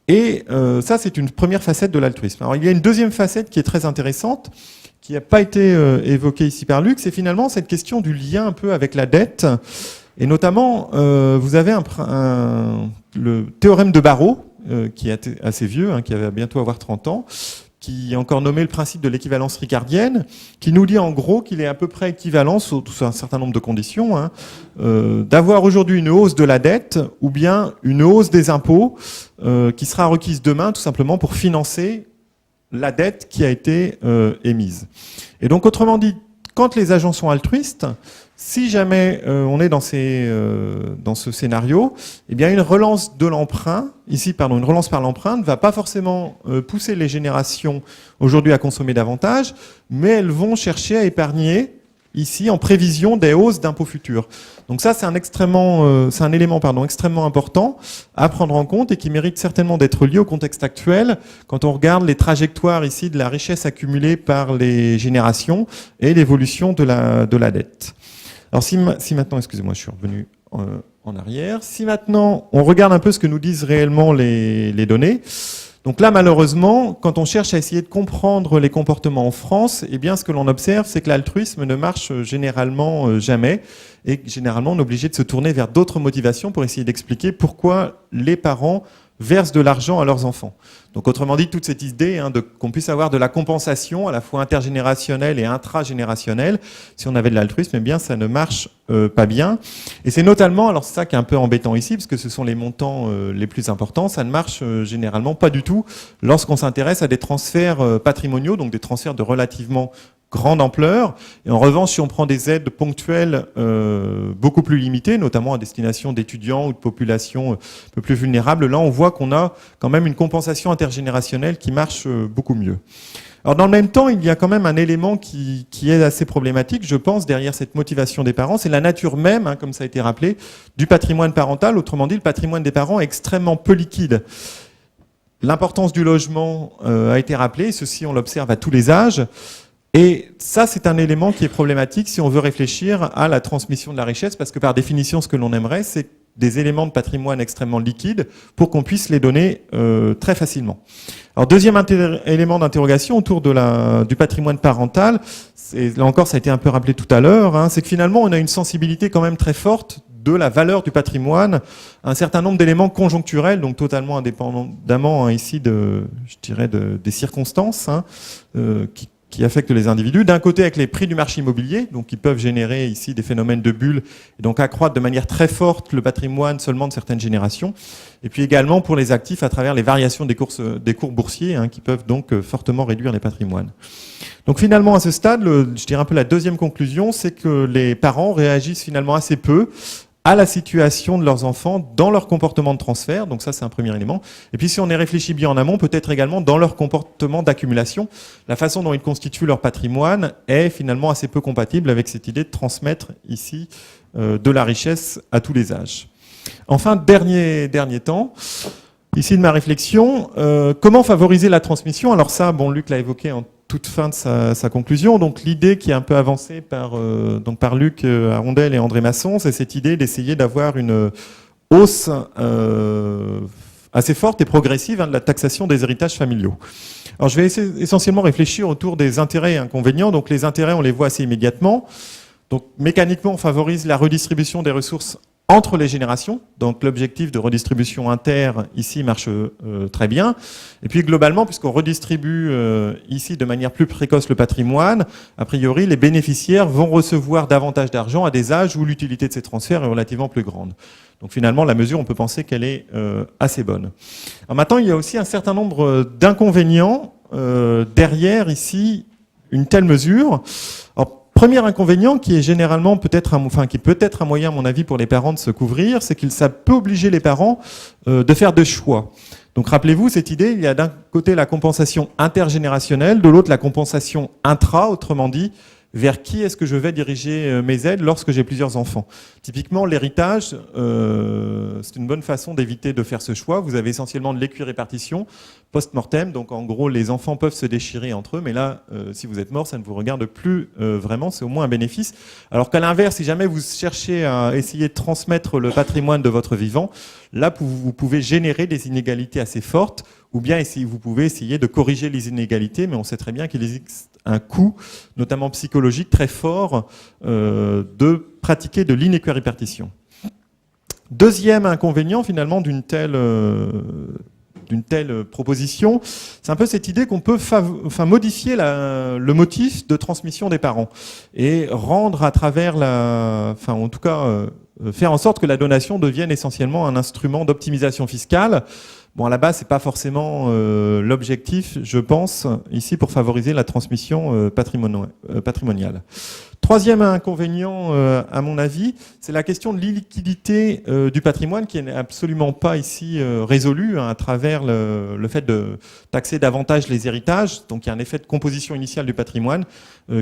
Et ça, c'est une première facette de l'altruisme. Alors il y a une deuxième facette qui est très intéressante, qui n'a pas été évoqué ici par Luc, c'est finalement cette question du lien un peu avec la dette. Et notamment, vous avez le théorème de Barreau, qui est assez vieux, qui va bientôt avoir 30 ans, qui est encore nommé le principe de l'équivalence ricardienne, qui nous dit en gros qu'il est à peu près équivalent, sous un certain nombre de conditions, d'avoir aujourd'hui une hausse de la dette ou bien une hausse des impôts qui sera requise demain tout simplement pour financer la dette qui a été émise. Et donc autrement dit, quand les agents sont altruistes, si jamais on est dans ce scénario, eh bien une relance de l'emprunt, une relance par l'emprunt ne va pas forcément pousser les générations aujourd'hui à consommer davantage, mais elles vont chercher à épargner ici en prévision des hausses d'impôts futurs. Donc ça, c'est un élément extrêmement important à prendre en compte et qui mérite certainement d'être lié au contexte actuel quand on regarde les trajectoires ici de la richesse accumulée par les générations et l'évolution de la dette. Alors si maintenant, excusez-moi, je suis revenu en arrière. Si maintenant on regarde un peu ce que nous disent réellement les données, donc là malheureusement, quand on cherche à essayer de comprendre les comportements en France, eh bien ce que l'on observe, c'est que l'altruisme ne marche généralement jamais, et généralement on est obligé de se tourner vers d'autres motivations pour essayer d'expliquer pourquoi les parents versent de l'argent à leurs enfants. Donc autrement dit, toute cette idée qu'on puisse avoir de la compensation à la fois intergénérationnelle et intragénérationnelle, si on avait de l'altruisme, eh bien ça ne marche pas bien. Et c'est notamment, alors c'est ça qui est un peu embêtant ici, parce que ce sont les montants les plus importants, ça ne marche généralement pas du tout lorsqu'on s'intéresse à des transferts patrimoniaux, donc des transferts de relativement grande ampleur. Et en revanche, si on prend des aides ponctuelles beaucoup plus limitées, notamment à destination d'étudiants ou de populations un peu plus vulnérables, là on voit qu'on a quand même une compensation intergénérationnelle qui marche beaucoup mieux. Alors dans le même temps, il y a quand même un élément qui est assez problématique, je pense, derrière cette motivation des parents, c'est la nature même, comme ça a été rappelé, du patrimoine parental. Autrement dit, le patrimoine des parents est extrêmement peu liquide. L'importance du logement a été rappelée, ceci on l'observe à tous les âges. Et ça, c'est un élément qui est problématique si on veut réfléchir à la transmission de la richesse, parce que par définition, ce que l'on aimerait, c'est des éléments de patrimoine extrêmement liquides pour qu'on puisse les donner très facilement. Alors, deuxième élément d'interrogation autour du patrimoine parental, là encore, ça a été un peu rappelé tout à l'heure, c'est que finalement, on a une sensibilité quand même très forte de la valeur du patrimoine, un certain nombre d'éléments conjoncturels, donc totalement indépendamment ici des circonstances qui affectent les individus. D'un côté, avec les prix du marché immobilier, donc qui peuvent générer ici des phénomènes de bulles, et donc accroître de manière très forte le patrimoine seulement de certaines générations. Et puis également pour les actifs à travers les variations des cours boursiers, qui peuvent donc fortement réduire les patrimoines. Donc finalement, à ce stade, je dirais un peu la deuxième conclusion, c'est que les parents réagissent finalement assez peu à la situation de leurs enfants dans leur comportement de transfert. Donc ça, c'est un premier élément. Et puis si on y réfléchit bien en amont, peut-être également dans leur comportement d'accumulation. La façon dont ils constituent leur patrimoine est finalement assez peu compatible avec cette idée de transmettre ici de la richesse à tous les âges. Enfin, dernier temps, ici de ma réflexion, comment favoriser la transmission? Alors ça, Luc l'a évoqué en toute fin de sa conclusion. Donc l'idée qui est un peu avancée par Luc Arondel et André Masson, c'est cette idée d'essayer d'avoir une hausse assez forte et progressive de la taxation des héritages familiaux. Alors je vais essentiellement réfléchir autour des intérêts et inconvénients. Donc les intérêts, on les voit assez immédiatement. Donc mécaniquement, on favorise la redistribution des ressources entre les générations. Donc l'objectif de redistribution inter ici marche très bien. Et puis globalement, puisqu'on redistribue ici de manière plus précoce le patrimoine, a priori les bénéficiaires vont recevoir davantage d'argent à des âges où l'utilité de ces transferts est relativement plus grande. Donc finalement, la mesure, on peut penser qu'elle est assez bonne. Alors maintenant, il y a aussi un certain nombre d'inconvénients derrière ici une telle mesure. Alors, premier inconvénient qui est généralement qui peut être un moyen, à mon avis, pour les parents de se couvrir, c'est que ça peut obliger les parents de faire des choix. Donc rappelez-vous cette idée, il y a d'un côté la compensation intergénérationnelle, de l'autre la compensation intra, autrement dit, vers qui est-ce que je vais diriger mes aides lorsque j'ai plusieurs enfants. Typiquement, l'héritage, c'est une bonne façon d'éviter de faire ce choix. Vous avez essentiellement de l'équirépartition post-mortem, donc en gros, les enfants peuvent se déchirer entre eux, mais là, si vous êtes mort, ça ne vous regarde plus vraiment, c'est au moins un bénéfice. Alors qu'à l'inverse, si jamais vous cherchez à essayer de transmettre le patrimoine de votre vivant, là, vous pouvez générer des inégalités assez fortes, ou bien vous pouvez essayer de corriger les inégalités, mais on sait très bien qu'il existe un coût, notamment psychologique, très fort de pratiquer de l'inéquirépartition. Deuxième inconvénient, finalement, d'une telle proposition, c'est un peu cette idée qu'on peut modifier le motif de transmission des parents et rendre à travers faire en sorte que la donation devienne essentiellement un instrument d'optimisation fiscale. Bon, à la base, c'est pas forcément l'objectif, je pense, ici pour favoriser la transmission patrimoniale. Troisième inconvénient, à mon avis, c'est la question de l'illiquidité du patrimoine qui n'est absolument pas ici résolue à travers le fait de taxer davantage les héritages. Donc il y a un effet de composition initiale du patrimoine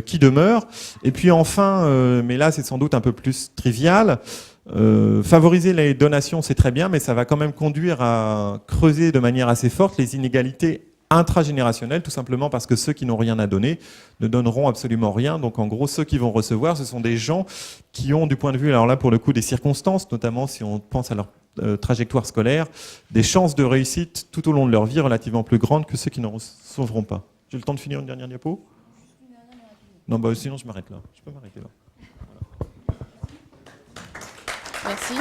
qui demeure. Et puis enfin, mais là c'est sans doute un peu plus trivial, favoriser les donations c'est très bien, mais ça va quand même conduire à creuser de manière assez forte les inégalités intragénérationnelles, tout simplement parce que ceux qui n'ont rien à donner ne donneront absolument rien. Donc en gros, ceux qui vont recevoir, ce sont des gens qui ont, du point de vue, alors là pour le coup, des circonstances, notamment si on pense à leur trajectoire scolaire, des chances de réussite tout au long de leur vie relativement plus grandes que ceux qui n'en recevront pas. J'ai le temps de finir une dernière diapo ? Non, sinon je m'arrête là. Je peux m'arrêter là. Merci.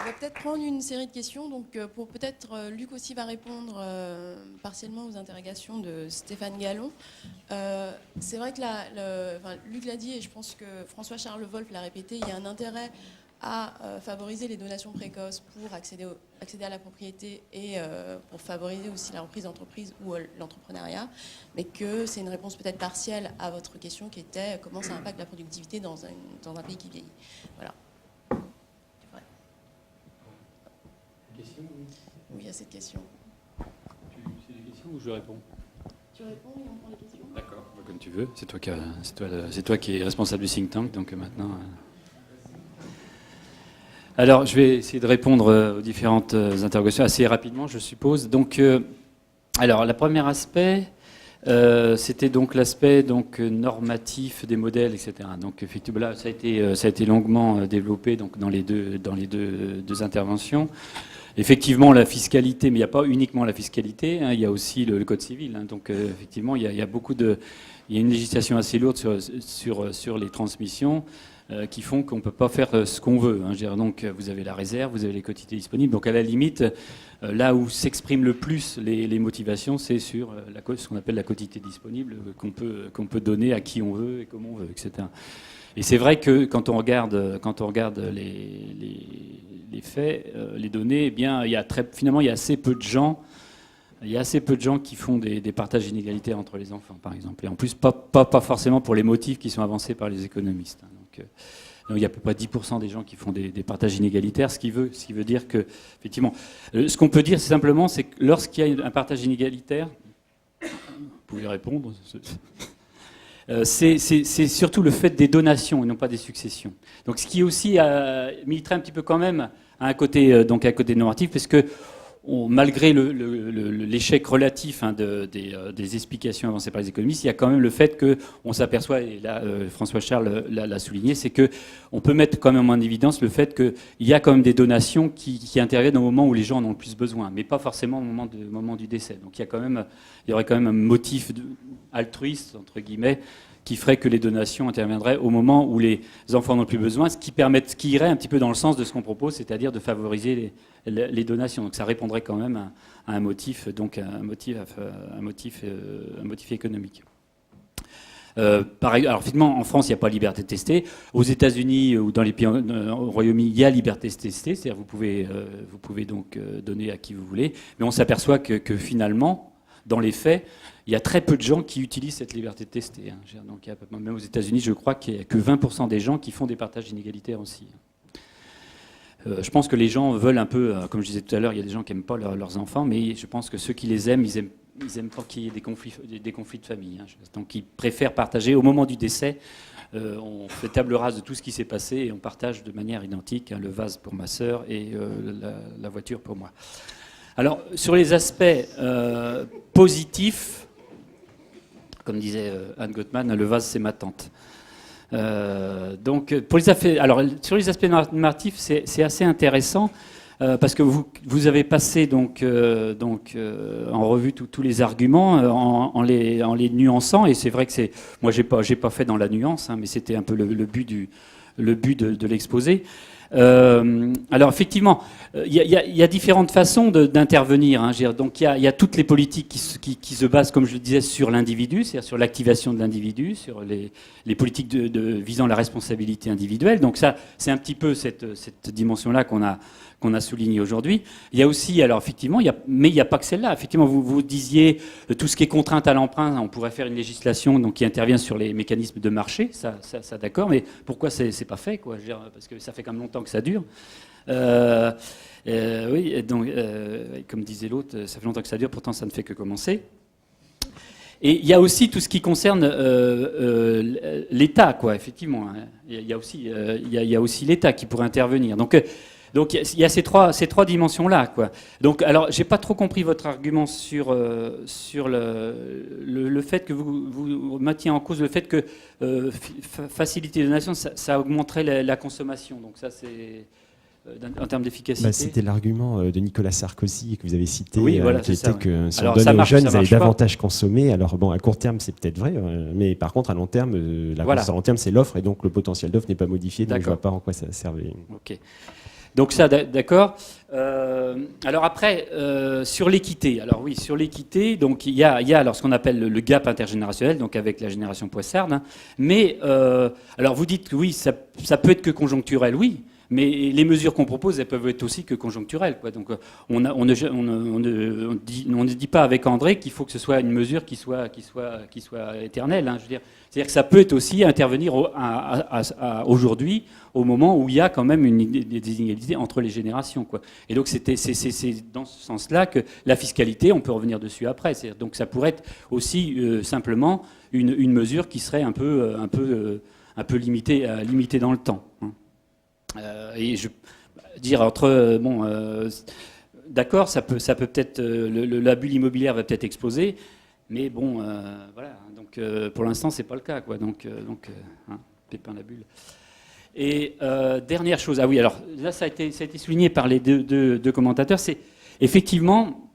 On va peut-être prendre une série de questions. Donc, pour peut-être Luc aussi va répondre partiellement aux interrogations de Stéphane Gallon. C'est vrai que Luc l'a dit et je pense que François-Charles Wolff l'a répété, il y a un intérêt à favoriser les donations précoces pour accéder à la propriété et pour favoriser aussi la reprise d'entreprise ou l'entrepreneuriat, mais que c'est une réponse peut-être partielle à votre question qui était comment ça impacte la productivité dans un pays qui vieillit. Voilà. Question, oui, il y a cette question. C'est des questions ou je réponds ? Tu réponds et on prend les questions ? D'accord, comme tu veux. C'est toi qui es responsable du think tank, donc maintenant... Alors, je vais essayer de répondre aux différentes interrogations assez rapidement, je suppose. Donc, alors, le premier aspect, c'était donc l'aspect normatif des modèles, etc. Donc, effectivement, là, ça a été longuement développé donc, dans les deux interventions. Effectivement, la fiscalité, mais il n'y a pas uniquement la fiscalité, hein, il y a aussi le code civil. Hein, donc, effectivement, il y a une législation assez lourde sur les transmissions. Qui font qu'on ne peut pas faire ce qu'on veut. Hein. Donc, vous avez la réserve, vous avez les quotités disponibles. Donc, à la limite, là où s'expriment le plus les motivations, c'est sur ce qu'on appelle la quotité disponible, qu'on peut donner à qui on veut et comme on veut, etc. Et c'est vrai que quand on regarde les faits, les données, eh bien, finalement, il y a assez peu de gens. Il y a assez peu de gens qui font des partages inégalitaires entre les enfants, par exemple. Et en plus, pas forcément pour les motifs qui sont avancés par les économistes. Donc, il y a à peu près 10% des gens qui font des partages inégalitaires, ce qui veut dire que, effectivement, ce qu'on peut dire, c'est simplement, c'est que lorsqu'il y a un partage inégalitaire, vous pouvez répondre, c'est surtout le fait des donations et non pas des successions. Donc, ce qui aussi militerait un petit peu quand même à un côté normatif, parce que malgré l'échec relatif des explications avancées par les économistes, il y a quand même le fait qu'on s'aperçoit, et là François Charles l'a souligné, c'est qu'on peut mettre quand même en évidence le fait qu'il y a quand même des donations qui interviennent au moment où les gens en ont le plus besoin, mais pas forcément au moment du décès. Donc il y aurait quand même un motif altruiste, entre guillemets, qui ferait que les donations interviendraient au moment où les enfants n'ont plus besoin, ce qui irait un petit peu dans le sens de ce qu'on propose, c'est-à-dire de favoriser les donations. Donc ça répondrait quand même à un motif, donc un motif économique. Alors finalement, en France, il n'y a pas liberté de tester. Aux États-Unis ou dans les pays au Royaume-Uni, il y a liberté de tester, c'est-à-dire vous pouvez donc donner à qui vous voulez, mais on s'aperçoit que finalement, dans les faits, il y a très peu de gens qui utilisent cette liberté de tester. Hein. Donc, même aux États-Unis, je crois qu'il n'y a que 20% des gens qui font des partages inégalitaires aussi. Je pense que les gens veulent un peu, comme je disais tout à l'heure, il y a des gens qui n'aiment pas leurs enfants, mais je pense que ceux qui les aiment, ils aiment pas qu'il y ait des conflits de famille. Hein. Donc ils préfèrent partager au moment du décès. On fait table rase de tout ce qui s'est passé et on partage de manière identique, hein, le vase pour ma sœur et la voiture pour moi. Alors, sur les aspects positifs, comme disait Anne Gottman, le vase, c'est ma tante. Donc, sur les aspects normatifs, c'est assez intéressant. parce que vous avez passé donc en revue tous les arguments en les nuançant, et c'est vrai que moi j'ai pas fait dans la nuance, hein, mais c'était un peu le but de l'exposé. Alors effectivement, il y a différentes façons d'intervenir. Hein, donc il y a toutes les politiques qui se basent, comme je le disais, sur l'individu, c'est-à-dire sur l'activation de l'individu, sur les politiques visant la responsabilité individuelle. Donc ça, c'est un petit peu cette dimension-là qu'on a souligné aujourd'hui. Il y a aussi, alors effectivement, mais il n'y a pas que celle-là. Effectivement, vous disiez tout ce qui est contrainte à l'emprunt, on pourrait faire une législation donc, qui intervient sur les mécanismes de marché, ça d'accord, mais pourquoi c'est pas fait, quoi, je veux dire, parce que ça fait quand même longtemps que ça dure. Oui, donc, comme disait l'autre, ça fait longtemps que ça dure, pourtant ça ne fait que commencer. Et il y a aussi tout ce qui concerne l'État, quoi, effectivement. Hein. Il y a aussi l'État qui pourrait intervenir. Donc il y a ces trois dimensions-là, quoi. Donc, alors, j'ai pas trop compris votre argument sur le fait que vous mettiez en cause le fait que faciliter les donations, ça augmenterait la consommation. Donc ça, c'est en termes d'efficacité. C'était l'argument de Nicolas Sarkozy que vous avez cité, oui, voilà, qui était que si alors, on donne aux jeunes, ils allaient pas. davantage consommer. Alors bon, à court terme, c'est peut-être vrai, mais par contre, à long terme, à long terme, c'est l'offre, et donc le potentiel d'offre n'est pas modifié. Donc je vois pas en quoi ça servait. Ok. Donc ça, d'accord. Alors après, sur l'équité. Alors oui, sur l'équité, donc il y a alors ce qu'on appelle le gap intergénérationnel, donc avec la génération poissarde. Hein. Mais alors vous dites que oui, ça peut être que conjoncturel, oui. Mais les mesures qu'on propose, elles peuvent être aussi que conjoncturelles, quoi. Donc on ne dit pas avec André qu'il faut que ce soit une mesure qui soit éternelle. Hein, je veux dire, c'est-à-dire que ça peut être aussi intervenir aujourd'hui, au moment où il y a quand même des inégalités entre les générations, quoi. Et donc c'est dans ce sens-là que la fiscalité, on peut revenir dessus après. Donc ça pourrait être aussi simplement une mesure qui serait un peu limitée dans le temps. Hein. Et je dire d'accord, ça peut peut-être la bulle immobilière va peut-être exploser, mais bon, voilà. Donc pour l'instant, c'est pas le cas, quoi. Donc hein, pépin la bulle. Et dernière chose, ah oui, alors là, ça a été souligné par les deux commentateurs, c'est effectivement.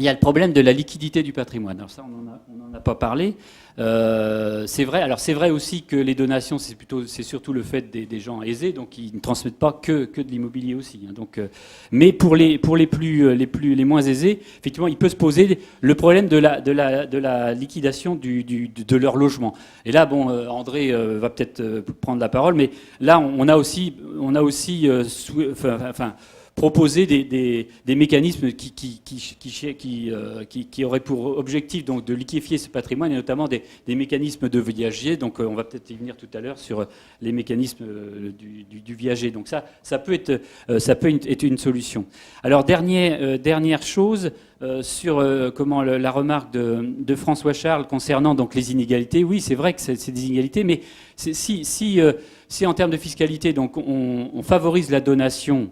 Il y a le problème de la liquidité du patrimoine. Alors ça, on n'en a pas parlé. C'est vrai. Alors c'est vrai aussi que les donations, c'est surtout le fait des gens aisés, donc ils ne transmettent pas que de l'immobilier aussi. Hein. Donc, mais pour les moins aisés, effectivement, il peut se poser le problème de la liquidation de leur logement. Et là, bon, André va peut-être prendre la parole, mais là, on a aussi proposer des mécanismes qui auraient pour objectif donc de liquéfier ce patrimoine, et notamment des mécanismes de viager. Donc on va peut-être y venir tout à l'heure sur les mécanismes du viager. Donc ça peut être une solution. Alors dernière chose sur la remarque de François Charles concernant donc les inégalités. Oui, c'est vrai que c'est des inégalités, mais si en termes de fiscalité donc on favorise la donation,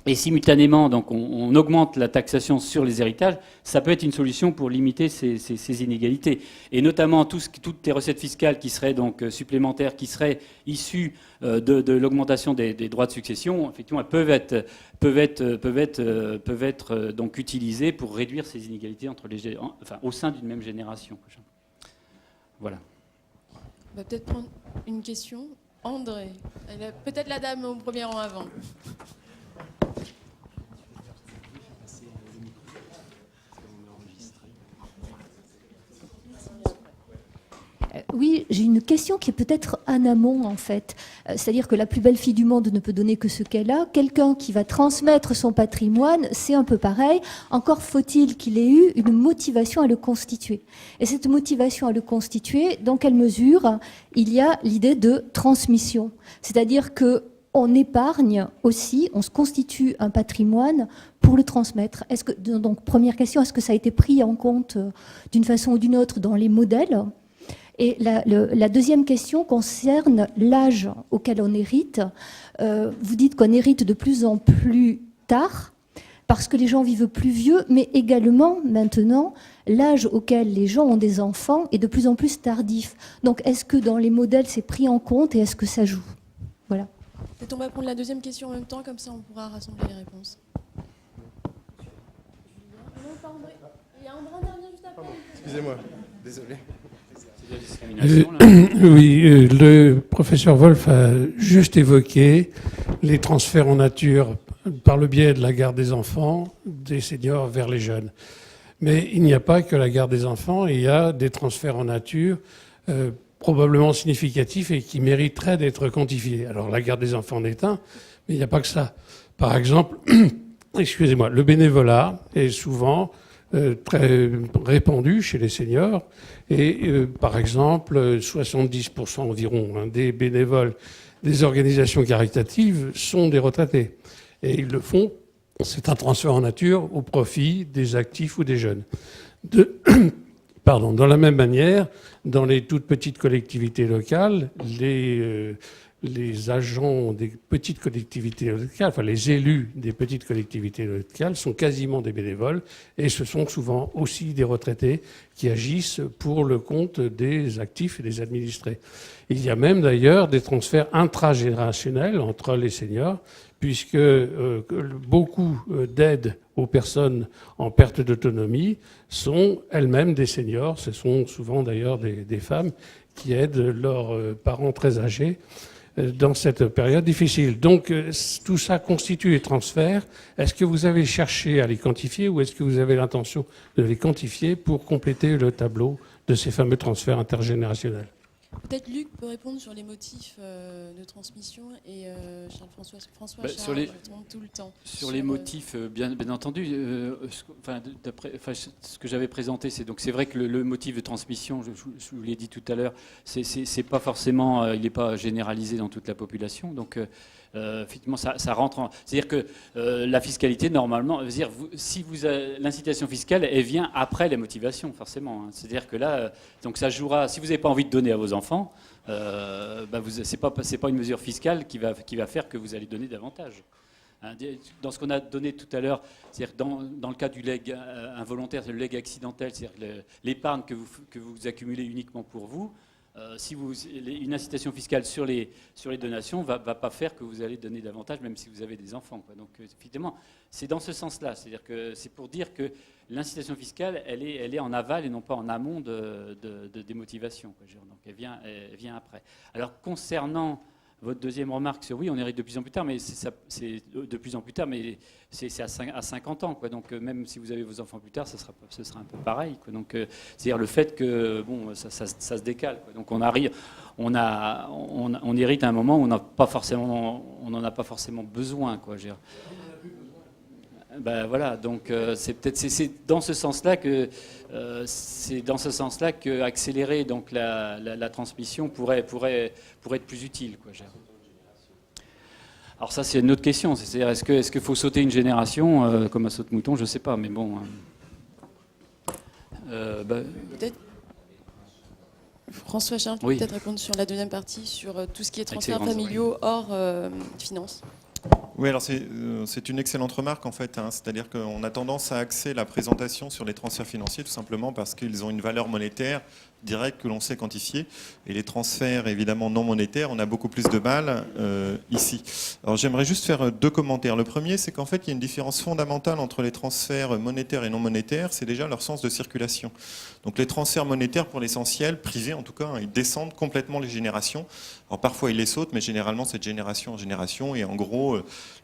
et simultanément, donc, on augmente la taxation sur les héritages, ça peut être une solution pour limiter ces inégalités. Et notamment toutes les recettes fiscales qui seraient donc supplémentaires, qui seraient issues de l'augmentation des droits de succession, effectivement, elles peuvent être donc utilisées pour réduire ces inégalités au sein d'une même génération. Voilà. On va peut-être prendre une question. André, peut-être la dame au premier rang avant. Oui, j'ai une question qui est peut-être en amont, en fait. C'est-à-dire que la plus belle fille du monde ne peut donner que ce qu'elle a. Quelqu'un qui va transmettre son patrimoine, c'est un peu pareil. Encore faut-il qu'il ait eu une motivation à le constituer. Et cette motivation à le constituer, dans quelle mesure il y a l'idée de transmission? C'est-à-dire que on épargne aussi, on se constitue un patrimoine pour le transmettre. Donc, première question, est-ce que ça a été pris en compte d'une façon ou d'une autre dans les modèles ? Et la deuxième question concerne l'âge auquel on hérite. Vous dites qu'on hérite de plus en plus tard parce que les gens vivent plus vieux, mais également, maintenant, l'âge auquel les gens ont des enfants est de plus en plus tardif. Donc, est-ce que dans les modèles, c'est pris en compte et est-ce que ça joue? Voilà. Peut-être on va prendre la deuxième question en même temps, comme ça on pourra rassembler les réponses. Il y a André dernier juste après. Excusez-moi, désolé. C'est de la discrimination, là. Oui, le professeur Wolf a juste évoqué les transferts en nature par le biais de la garde des enfants, des seniors vers les jeunes. Mais il n'y a pas que la garde des enfants, il y a des transferts en nature probablement significatifs et qui mériteraient d'être quantifiés. Alors la garde des enfants en est un, mais il n'y a pas que ça. Par exemple, excusez-moi, le bénévolat est souvent très répandu chez les seniors. Et par exemple, 70% environ des bénévoles des organisations caritatives sont des retraités. Et ils le font, c'est un transfert en nature au profit des actifs ou des jeunes. Dans la même manière, dans les toutes petites collectivités locales, les agents des petites collectivités locales, enfin les élus des petites collectivités locales sont quasiment des bénévoles et ce sont souvent aussi des retraités qui agissent pour le compte des actifs et des administrés. Il y a même d'ailleurs des transferts intragénérationnels entre les seniors puisque beaucoup d'aides aux personnes en perte d'autonomie sont elles-mêmes des seniors. Ce sont souvent d'ailleurs des femmes qui aident leurs parents très âgés dans cette période difficile. Donc tout ça constitue les transferts. Est-ce que vous avez cherché à les quantifier ou est-ce que vous avez l'intention de les quantifier pour compléter le tableau de ces fameux transferts intergénérationnels ? Peut-être Luc peut répondre sur les motifs de transmission et Charles-François Bah, Charles, sur les- je tourne tout le temps. Sur les motifs, bien entendu, ce que j'avais présenté, c'est vrai que le motif de transmission, je vous l'ai dit tout à l'heure, c'est pas forcément, il n'est pas généralisé dans toute la population. Donc, effectivement, ça rentre en. C'est-à-dire que la fiscalité, normalement, l'incitation fiscale, elle vient après les motivations, forcément. Hein. C'est-à-dire que là, donc ça jouera. Si vous n'avez pas envie de donner à vos enfants, c'est pas une mesure fiscale qui va faire que vous allez donner davantage. Dans ce qu'on a donné tout à l'heure, c'est-à-dire dans le cas du legs involontaire, le legs accidentel, c'est-à-dire l'épargne que vous accumulez uniquement pour vous, une incitation fiscale sur les donations va pas faire que vous allez donner davantage, même si vous avez des enfants. Quoi. Donc, évidemment, c'est dans ce sens-là. C'est-à-dire que c'est pour dire que l'incitation fiscale, elle est en aval et non pas en amont des motivations. Quoi. Donc, elle vient après. Alors, concernant votre deuxième remarque sur oui, on hérite de plus en plus tard, mais c'est de plus en plus tard, mais c'est à 50 ans, quoi. Donc même si vous avez vos enfants plus tard, ce sera un peu pareil, quoi. Donc c'est-à-dire le fait que bon, ça se décale, quoi. Donc on hérite à un moment où on n'en a pas forcément besoin, quoi. Ben voilà, donc c'est dans ce sens-là que accélérer donc la transmission pourrait être plus utile, quoi. Alors ça c'est une autre question, c'est-à-dire est-ce qu'il faut sauter une génération comme un saute-mouton, je sais pas, mais bon. Peut-être François Charles peut peut-être répondre sur la deuxième partie sur tout ce qui est transferts familiaux hors finances. Oui, alors c'est une excellente remarque en fait, hein. C'est-à-dire qu'on a tendance à axer la présentation sur les transferts financiers tout simplement parce qu'ils ont une valeur monétaire directe que l'on sait quantifier. Et les transferts évidemment non monétaires, on a beaucoup plus de mal ici. Alors j'aimerais juste faire deux commentaires. Le premier, c'est qu'en fait il y a une différence fondamentale entre les transferts monétaires et non monétaires, c'est déjà leur sens de circulation. Donc les transferts monétaires pour l'essentiel, privés en tout cas, hein, ils descendent complètement les générations. Alors parfois ils les sautent, mais généralement c'est de génération en génération. Et en gros,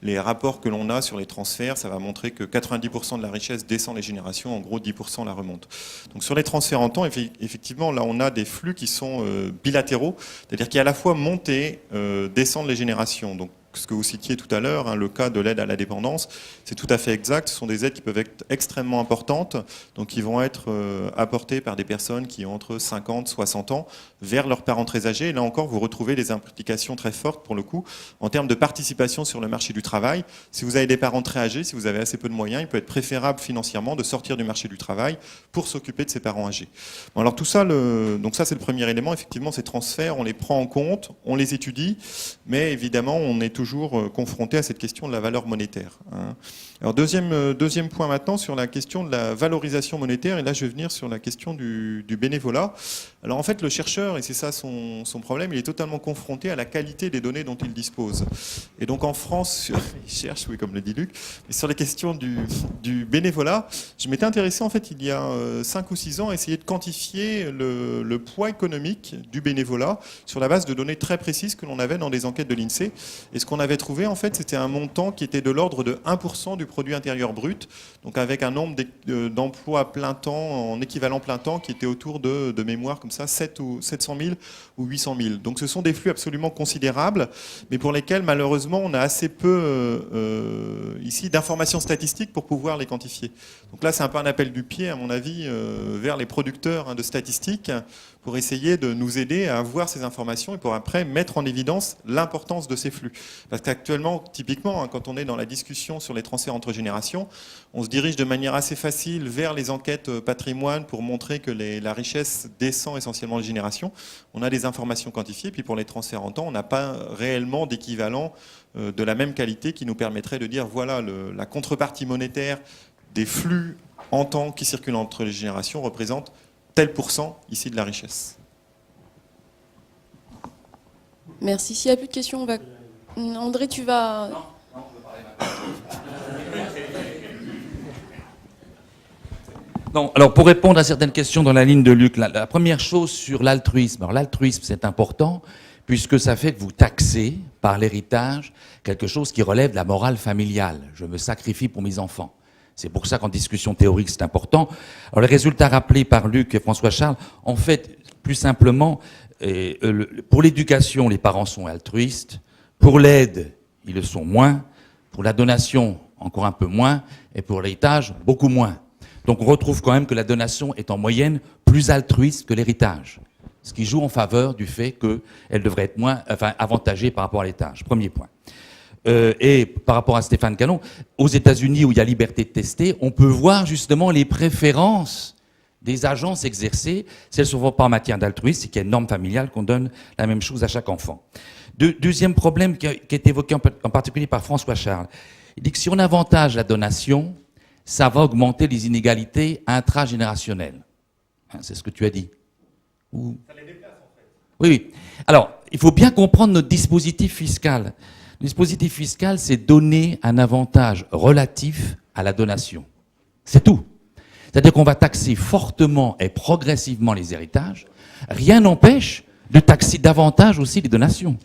les rapports que l'on a sur les transferts, ça va montrer que 90% de la richesse descend les générations, en gros 10% la remonte. Donc sur les transferts en temps, effectivement, là on a des flux qui sont bilatéraux, c'est-à-dire qu'il y a à la fois montée, descendent les générations. Donc ce que vous citiez tout à l'heure, hein, le cas de l'aide à la dépendance, c'est tout à fait exact. Ce sont des aides qui peuvent être extrêmement importantes, donc qui vont être apportées par des personnes qui ont entre 50 et 60 ans vers leurs parents très âgés. Et là encore, vous retrouvez des implications très fortes pour le coup en termes de participation sur le marché du travail. Si vous avez des parents très âgés, si vous avez assez peu de moyens, il peut être préférable financièrement de sortir du marché du travail pour s'occuper de ses parents âgés. Bon, alors tout ça, donc ça c'est le premier élément. Effectivement, ces transferts, on les prend en compte, on les étudie, mais évidemment, on est toujours toujours confronté à cette question de la valeur monétaire. Hein. Alors deuxième point maintenant sur la question de la valorisation monétaire, et là je vais venir sur la question du bénévolat. Alors en fait le chercheur, et c'est ça son problème, il est totalement confronté à la qualité des données dont il dispose. Et donc en France, il cherche, oui comme le dit Luc, mais sur les questions du bénévolat, je m'étais intéressé en fait il y a 5 ou 6 ans à essayer de quantifier le poids économique du bénévolat sur la base de données très précises que l'on avait dans des enquêtes de l'INSEE. Et ce qu'on avait trouvé en fait c'était un montant qui était de l'ordre de 1% du produit intérieur brut, donc avec un nombre d'emplois plein temps, en équivalent plein temps, qui était autour de mémoire comme ça, 700 000 ou 800 000. Donc ce sont des flux absolument considérables, mais pour lesquels malheureusement on a assez peu ici d'informations statistiques pour pouvoir les quantifier. Donc là c'est un peu un appel du pied à mon avis vers les producteurs de statistiques pour essayer de nous aider à avoir ces informations et pour après mettre en évidence l'importance de ces flux. Parce qu'actuellement, typiquement, quand on est dans la discussion sur les transferts entre générations, on se dirige de manière assez facile vers les enquêtes patrimoine pour montrer que la richesse descend essentiellement les générations. On a des informations quantifiées, puis pour les transferts en temps, on n'a pas réellement d'équivalent de la même qualité qui nous permettrait de dire voilà, la contrepartie monétaire des flux en temps qui circulent entre les générations représente tel pourcent ici de la richesse. Merci. S'il n'y a plus de questions, on va... André, tu vas... Non, alors pour répondre à certaines questions dans la ligne de Luc, la première chose sur l'altruisme. Alors l'altruisme, c'est important puisque ça fait que vous taxez par l'héritage quelque chose qui relève de la morale familiale. Je me sacrifie pour mes enfants. C'est pour ça qu'en discussion théorique, c'est important. Alors, les résultats rappelés par Luc et François Charles, en fait, plus simplement, pour l'éducation, les parents sont altruistes. Pour l'aide, ils le sont moins. Pour la donation, encore un peu moins. Et pour l'héritage, beaucoup moins. Donc, on retrouve quand même que la donation est en moyenne plus altruiste que l'héritage. Ce qui joue en faveur du fait qu'elle devrait être moins, avantagée par rapport à l'héritage. Premier point. Et par rapport à Stéphane Gallon, aux États-Unis où il y a liberté de tester, on peut voir justement les préférences des agences exercées. Si elles ne se font pas en matière d'altruisme, c'est qu'il y a une norme familiale qu'on donne la même chose à chaque enfant. Deuxième problème qui est évoqué en particulier par François Charles. Il dit que si on avantage la donation, ça va augmenter les inégalités intragénérationnelles. Hein, c'est ce que tu as dit. Ça les déplace en fait. Oui. Alors, il faut bien comprendre notre dispositif fiscal. Le dispositif fiscal, c'est donner un avantage relatif à la donation. C'est tout. C'est-à-dire qu'on va taxer fortement et progressivement les héritages. Rien n'empêche de taxer davantage aussi les donations.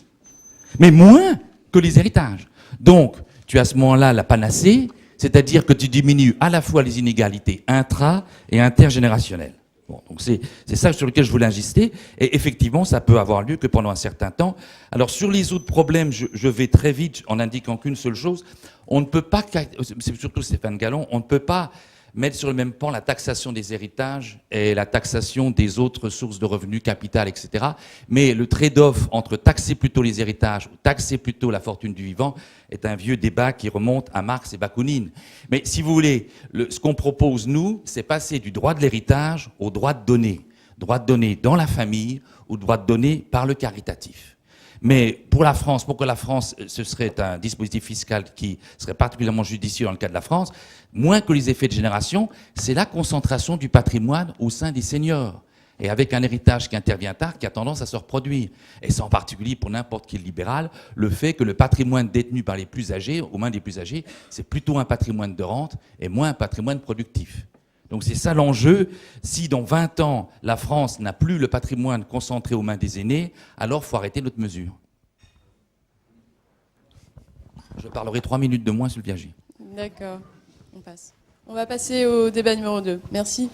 Mais moins que les héritages. Donc, tu as à ce moment-là la panacée, c'est-à-dire que tu diminues à la fois les inégalités intra- et intergénérationnelles. Bon, donc c'est ça sur lequel je voulais insister. Et effectivement, ça peut avoir lieu que pendant un certain temps. Alors sur les autres problèmes, je vais très vite en indiquant qu'une seule chose. On ne peut pas, c'est surtout Stéphane Gallon, on ne peut pas mettre sur le même plan la taxation des héritages et la taxation des autres sources de revenus, capital, etc. Mais le trade-off entre taxer plutôt les héritages ou taxer plutôt la fortune du vivant est un vieux débat qui remonte à Marx et Bakounine. Mais si vous voulez, ce qu'on propose, nous, c'est passer du droit de l'héritage au droit de donner. Droit de donner dans la famille ou droit de donner par le caritatif. Mais pour la France, pour que la France, ce serait un dispositif fiscal qui serait particulièrement judicieux dans le cas de la France, moins que les effets de génération, c'est la concentration du patrimoine au sein des seniors. Et avec un héritage qui intervient tard, qui a tendance à se reproduire. Et c'est en particulier pour n'importe quel libéral, le fait que le patrimoine détenu par les plus âgés, aux mains des plus âgés, c'est plutôt un patrimoine de rente et moins un patrimoine productif. Donc c'est ça l'enjeu. Si dans 20 ans, la France n'a plus le patrimoine concentré aux mains des aînés, alors il faut arrêter notre mesure. Je parlerai 3 minutes de moins sur le viager. D'accord, on passe. On va passer au débat numéro 2. Merci.